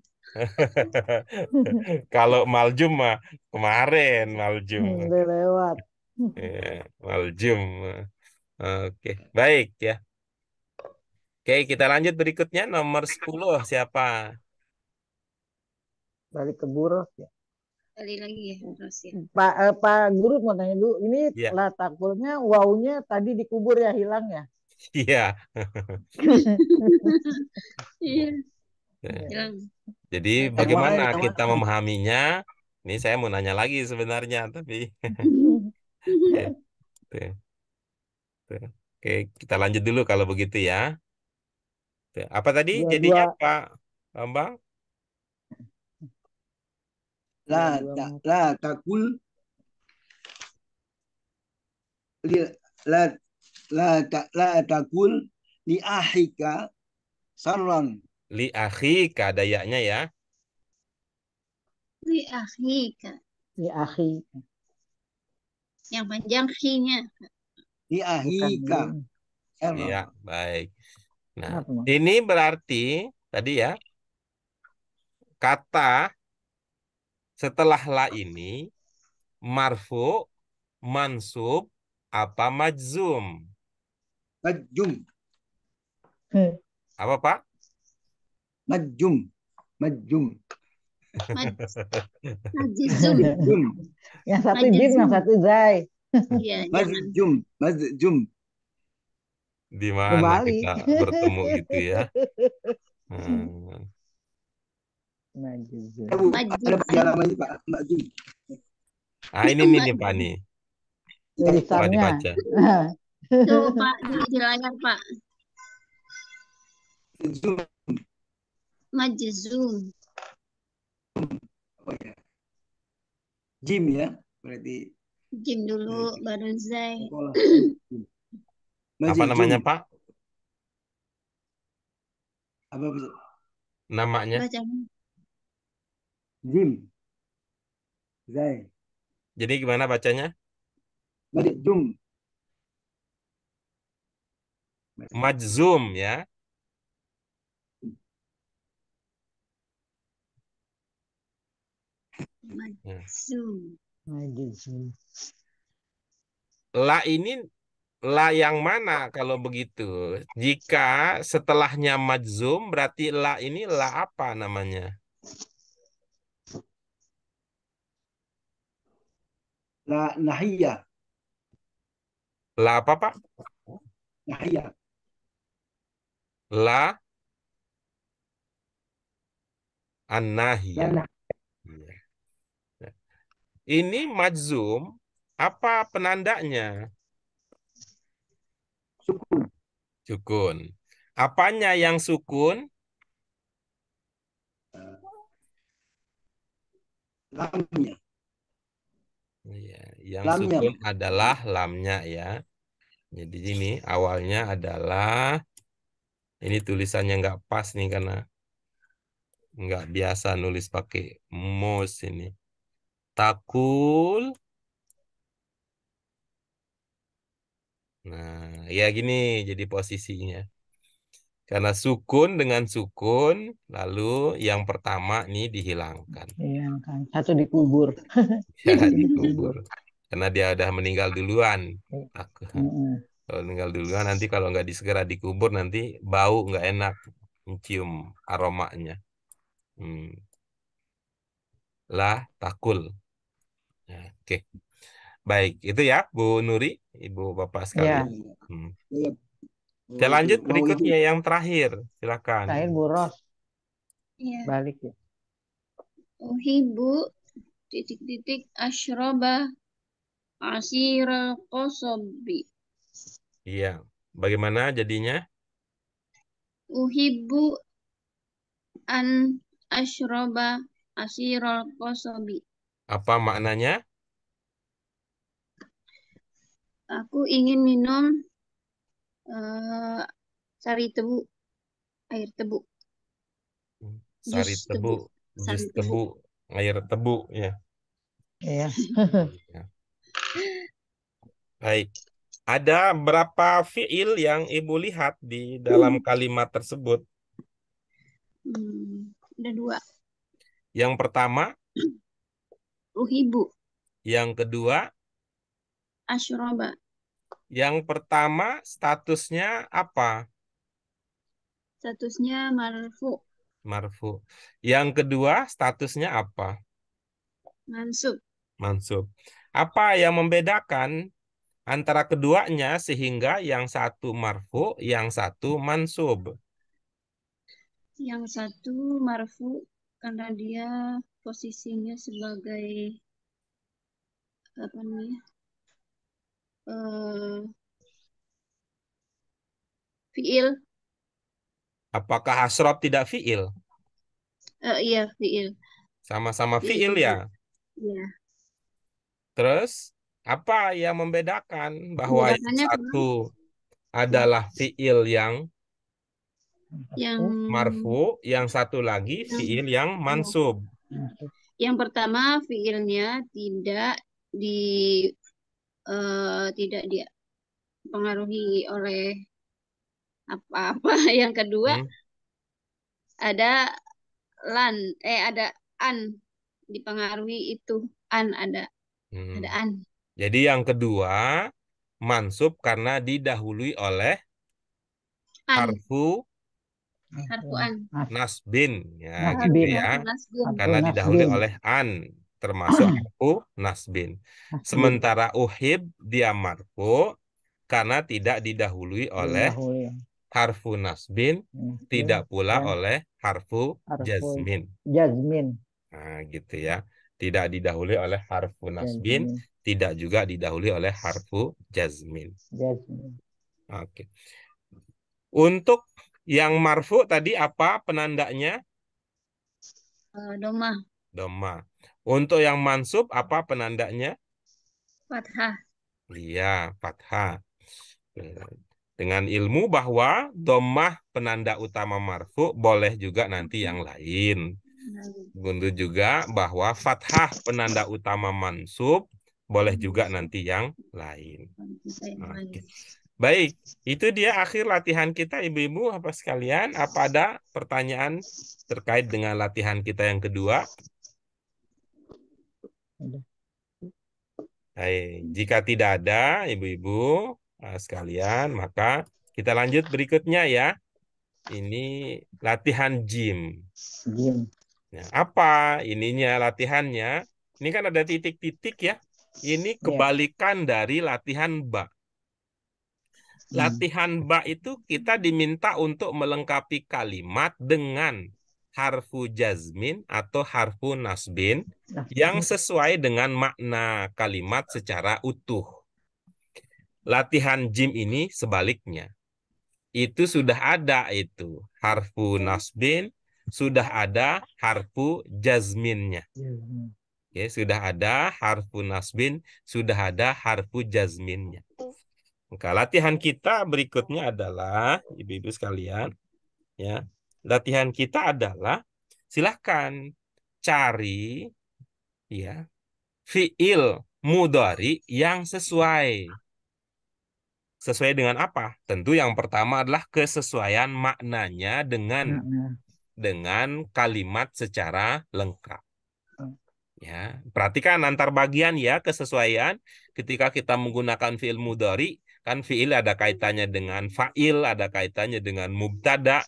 Speaker 1: Kalau maljum mah kemarin maljum.
Speaker 3: Udah lewat.
Speaker 1: Iya, maljum. Oke, baik ya. Oke, kita lanjut berikutnya nomor 10 siapa?
Speaker 3: Balik ke Buros ya.
Speaker 4: Kali lagi ya, terus ya.
Speaker 3: Pak Guru mau tanya dulu, ini
Speaker 1: Iya.
Speaker 3: latakulnya wawunya tadi dikubur ya, hilang ya?
Speaker 1: Iya.
Speaker 4: Iya,
Speaker 1: Ya.
Speaker 4: hilang.
Speaker 1: Jadi
Speaker 2: Yang
Speaker 1: bagaimana
Speaker 2: mana, yang
Speaker 1: kita
Speaker 2: mana?
Speaker 1: memahaminya? Ini saya mau nanya lagi sebenarnya, tapi oke, tuh, tuh. Oke, kita lanjut dulu kalau begitu ya. Tuh. Apa tadi jadinya
Speaker 3: Dua-dua,
Speaker 1: Pak Bambang?
Speaker 3: dua-dua
Speaker 2: La takul li- la la takul li ahika sarran.
Speaker 1: Li akhi kadayaknya ya.
Speaker 4: Li akhika.
Speaker 3: di akhi,
Speaker 4: Yang panjang khi-nya.
Speaker 2: Li
Speaker 3: bukan
Speaker 2: ahika
Speaker 3: belum.
Speaker 2: sarran.
Speaker 1: Iya, baik. Nah,
Speaker 3: Kenapa, Mas?
Speaker 1: ini berarti tadi ya kata setelah la ini marfu, mansub, apa majzum?
Speaker 2: Majum,
Speaker 1: Apa Pak?
Speaker 2: majum, majum,
Speaker 4: Majizum.
Speaker 2: majum,
Speaker 3: Yang satu jim, yang
Speaker 4: Majizum.
Speaker 3: satu zai.
Speaker 4: Iya, jangan.
Speaker 2: majum.
Speaker 1: Di mana
Speaker 3: Kembali.
Speaker 1: kita bertemu gitu ya? Hmm.
Speaker 3: Majizum.
Speaker 2: Bu, ada
Speaker 4: Majizum.
Speaker 2: bagian namanya Pak, majum.
Speaker 1: Ah, ini nih Pak nih. Coba
Speaker 3: Tulisannya.
Speaker 1: dibaca.
Speaker 4: Tuh Pak, di layar Pak.
Speaker 2: Majum.
Speaker 4: Majizum.
Speaker 2: Oh, ya. Jim ya, berarti
Speaker 4: Jim dulu, baru zai.
Speaker 2: sekolah.
Speaker 1: Apa namanya Pak?
Speaker 2: Apa
Speaker 1: Namanya?
Speaker 4: Bacanya.
Speaker 2: Jim, Zai,
Speaker 1: Jadi gimana bacanya?
Speaker 2: Majum.
Speaker 1: Majzum ya.
Speaker 4: Majizum.
Speaker 3: Majizum.
Speaker 1: La ini la yang mana kalau begitu? Jika setelahnya majzum berarti la ini la apa namanya?
Speaker 2: La Nahiyah,
Speaker 1: La apa Pak?
Speaker 2: Nahiyah.
Speaker 1: La
Speaker 2: La
Speaker 1: an-nahiyah.
Speaker 2: nah,
Speaker 1: Iya. Ini majzum apa penandanya?
Speaker 2: sukun.
Speaker 1: Sukun. Apanya yang sukun?
Speaker 2: Lamnya,
Speaker 1: Iya, yang
Speaker 2: lamnya.
Speaker 1: sukun adalah lamnya ya. Jadi ini awalnya adalah ini tulisannya nggak pas nih karena nggak biasa nulis pakai mus ini. Takul. Nah, ya gini jadi posisinya. Karena sukun dengan sukun, lalu yang pertama nih dihilangkan.
Speaker 3: Iya kan, satu dikubur.
Speaker 1: Ya,
Speaker 3: Satu
Speaker 1: dikubur. Karena dia udah meninggal duluan.
Speaker 3: Mm-mm.
Speaker 1: Kalau meninggal duluan nanti kalau nggak segera dikubur nanti bau nggak enak mencium aromanya. Lah takul. Ya, oke. Baik, itu ya Bu Nuri, Ibu Bapak
Speaker 3: Iya,
Speaker 1: sekalian. Hmm.
Speaker 2: Iya.
Speaker 1: Kita
Speaker 2: Oh,
Speaker 1: lanjut
Speaker 2: itu.
Speaker 1: berikutnya yang terakhir. Silakan.
Speaker 3: terakhir Buros
Speaker 4: Iya.
Speaker 3: balik ya.
Speaker 4: Uhibu titik-titik asyroba Asyiral qasabi.
Speaker 1: Iya. Bagaimana jadinya?
Speaker 4: Uhibbu an asyraba asyiral qasabi.
Speaker 1: Apa maknanya?
Speaker 4: Aku ingin minum sari tebu, air tebu,
Speaker 1: Sari
Speaker 4: jus
Speaker 1: tebu, jus
Speaker 4: sari tebu.
Speaker 1: tebu, air tebu, ya.
Speaker 3: Iya.
Speaker 1: Ya. Baik. Ada berapa fiil yang Ibu lihat di dalam kalimat tersebut?
Speaker 4: Ada 2.
Speaker 1: Yang pertama,
Speaker 4: Uhibbu
Speaker 1: yang kedua.
Speaker 4: asyraba.
Speaker 1: Yang pertama statusnya apa?
Speaker 4: Statusnya marfu,
Speaker 1: Marfu. Yang kedua statusnya apa?
Speaker 4: mansub.
Speaker 1: Mansub. Apa yang membedakan antara keduanya sehingga yang satu marfu, yang satu mansub?
Speaker 4: Yang satu marfu karena dia posisinya sebagai apa namanya? Fiil.
Speaker 1: Apakah asrof tidak fiil?
Speaker 4: Iya, fiil.
Speaker 1: Sama-sama
Speaker 4: Fiil
Speaker 1: fiil
Speaker 4: juga.
Speaker 1: ya.
Speaker 4: Iya.
Speaker 1: Terus apa yang membedakan bahwa yang
Speaker 4: Membedakannya
Speaker 1: satu adalah fiil yang
Speaker 4: yang
Speaker 1: marfu, yang satu lagi fiil yang mansub.
Speaker 4: yang pertama fiilnya tidak dipengaruhi oleh apa-apa. Yang kedua ada ada an dipengaruhi itu ada an.
Speaker 1: Jadi yang kedua mansub karena didahului oleh harfu
Speaker 4: an.
Speaker 1: nasbin, ya
Speaker 3: Nasbin.
Speaker 1: gitu ya.
Speaker 4: Nasbin.
Speaker 1: Karena
Speaker 3: Harfu
Speaker 1: didahului
Speaker 3: nasbin.
Speaker 1: oleh an, termasuk harfu nasbin. Sementara uhib dia marfu karena tidak didahului oleh harfu nasbin, tidak pula oleh harfu jazmin.
Speaker 3: Jazmin.
Speaker 1: Nah, gitu ya. Tidak didahului oleh harfu nasbin, tidak juga didahului oleh harfu jazmin. Oke. Untuk yang marfu tadi apa penandanya?
Speaker 4: Domah.
Speaker 1: Domah. Untuk yang mansub apa penandanya?
Speaker 4: Fathah.
Speaker 1: Iya, fathah. Dengan ilmu bahwa domah penanda utama marfu boleh juga nanti yang lain. Untuk juga bahwa fathah penanda utama mansub boleh juga nanti yang lain. Oke. Baik, itu dia akhir latihan kita ibu-ibu apa sekalian. Apa ada pertanyaan terkait dengan latihan kita yang kedua? Baik, jika tidak ada ibu-ibu sekalian, maka kita lanjut berikutnya ya. Ini latihan jim. Nah, apa ininya latihannya? Ini kan ada titik-titik ya. Ini kebalikan dari latihan ba. Latihan ba itu kita diminta untuk melengkapi kalimat dengan harfu jazmin atau harfu nasbin yang sesuai dengan makna kalimat secara utuh. Latihan jim ini sebaliknya. Itu sudah ada itu harfu nasbin, sudah ada harfu jazminnya. Oke, sudah ada harfu nasbin, sudah ada harfu jazminnya. Maka latihan kita berikutnya adalah ibu-ibu sekalian, ya. Latihan kita adalah silahkan cari ya fiil mudhari yang sesuai. Sesuai dengan apa? Tentu yang pertama adalah kesesuaian maknanya dengan kalimat secara lengkap. Ya, perhatikan antar bagian ya kesesuaian ketika kita menggunakan fiil mudhari, kan fiil ada kaitannya dengan fa'il, ada kaitannya dengan mubtada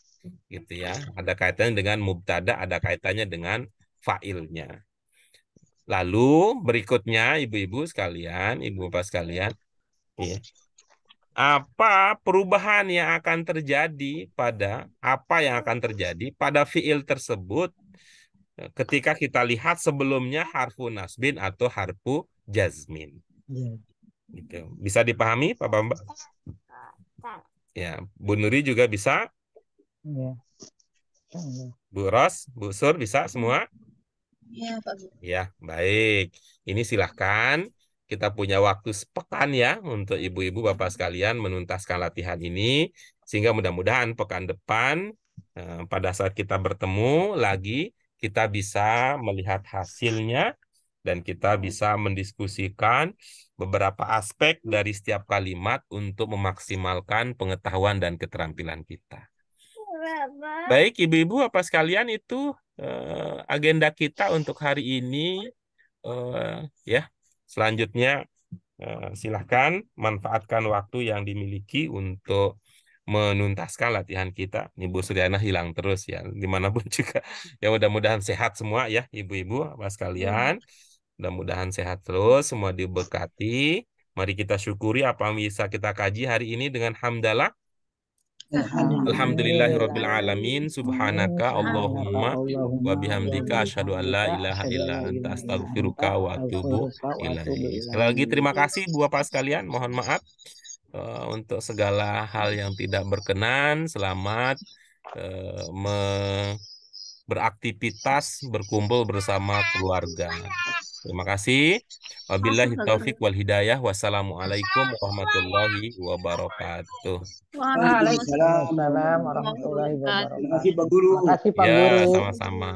Speaker 1: gitu ya. Ada kaitannya dengan mubtada, ada kaitannya dengan fa'ilnya. Lalu berikutnya ibu-ibu sekalian, ibu-bapak sekalian, ya. Apa perubahan yang akan terjadi pada fiil tersebut ketika kita lihat sebelumnya harfu nasbin atau harfu jazmin.
Speaker 3: Iya.
Speaker 1: Gitu. Bisa dipahami, Pak Bambang? Ya, Bu Nuri juga bisa,
Speaker 3: Iya. Iya.
Speaker 1: Bu Ros, Bu Sur bisa semua?
Speaker 4: Ya, Pak Guru.
Speaker 1: Ya, baik. Ini silahkan kita punya waktu sepekan ya untuk ibu-ibu bapak sekalian menuntaskan latihan ini sehingga mudah-mudahan pekan depan pada saat kita bertemu lagi kita bisa melihat hasilnya dan kita bisa mendiskusikan beberapa aspek dari setiap kalimat untuk memaksimalkan pengetahuan dan keterampilan kita. Baik, ibu-ibu apa sekalian itu agenda kita untuk hari ini. Ya, selanjutnya silahkan manfaatkan waktu yang dimiliki untuk menuntaskan latihan kita. Ibu Suryana hilang terus ya, dimanapun juga. Ya mudah-mudahan sehat semua ya, ibu-ibu apa sekalian. Mudah-mudahan sehat terus, semua diberkati. Mari kita syukuri apa yang bisa kita kaji hari ini dengan hamdalah. Alhamdulillahirabbil alamin. Subhanaka Allahumma wa bihamdika asyhadu an la ilaha illa anta astaghfiruka wa atubu ilaik. Sekali lagi terima kasih Bu Bapak sekalian. Mohon maaf untuk segala hal yang tidak berkenan. Selamat beraktivitas, berkumpul bersama keluarga. Terima kasih. Wabillahi taufik wal hidayah. Wassalamualaikum warahmatullahi wabarakatuh.
Speaker 3: Waalaikumsalam warahmatullahi
Speaker 2: Terima
Speaker 3: wabarakatuh.
Speaker 2: kasih Pak Guru.
Speaker 3: Terima kasih Pak
Speaker 1: Ya,
Speaker 3: Guru.
Speaker 1: sama-sama.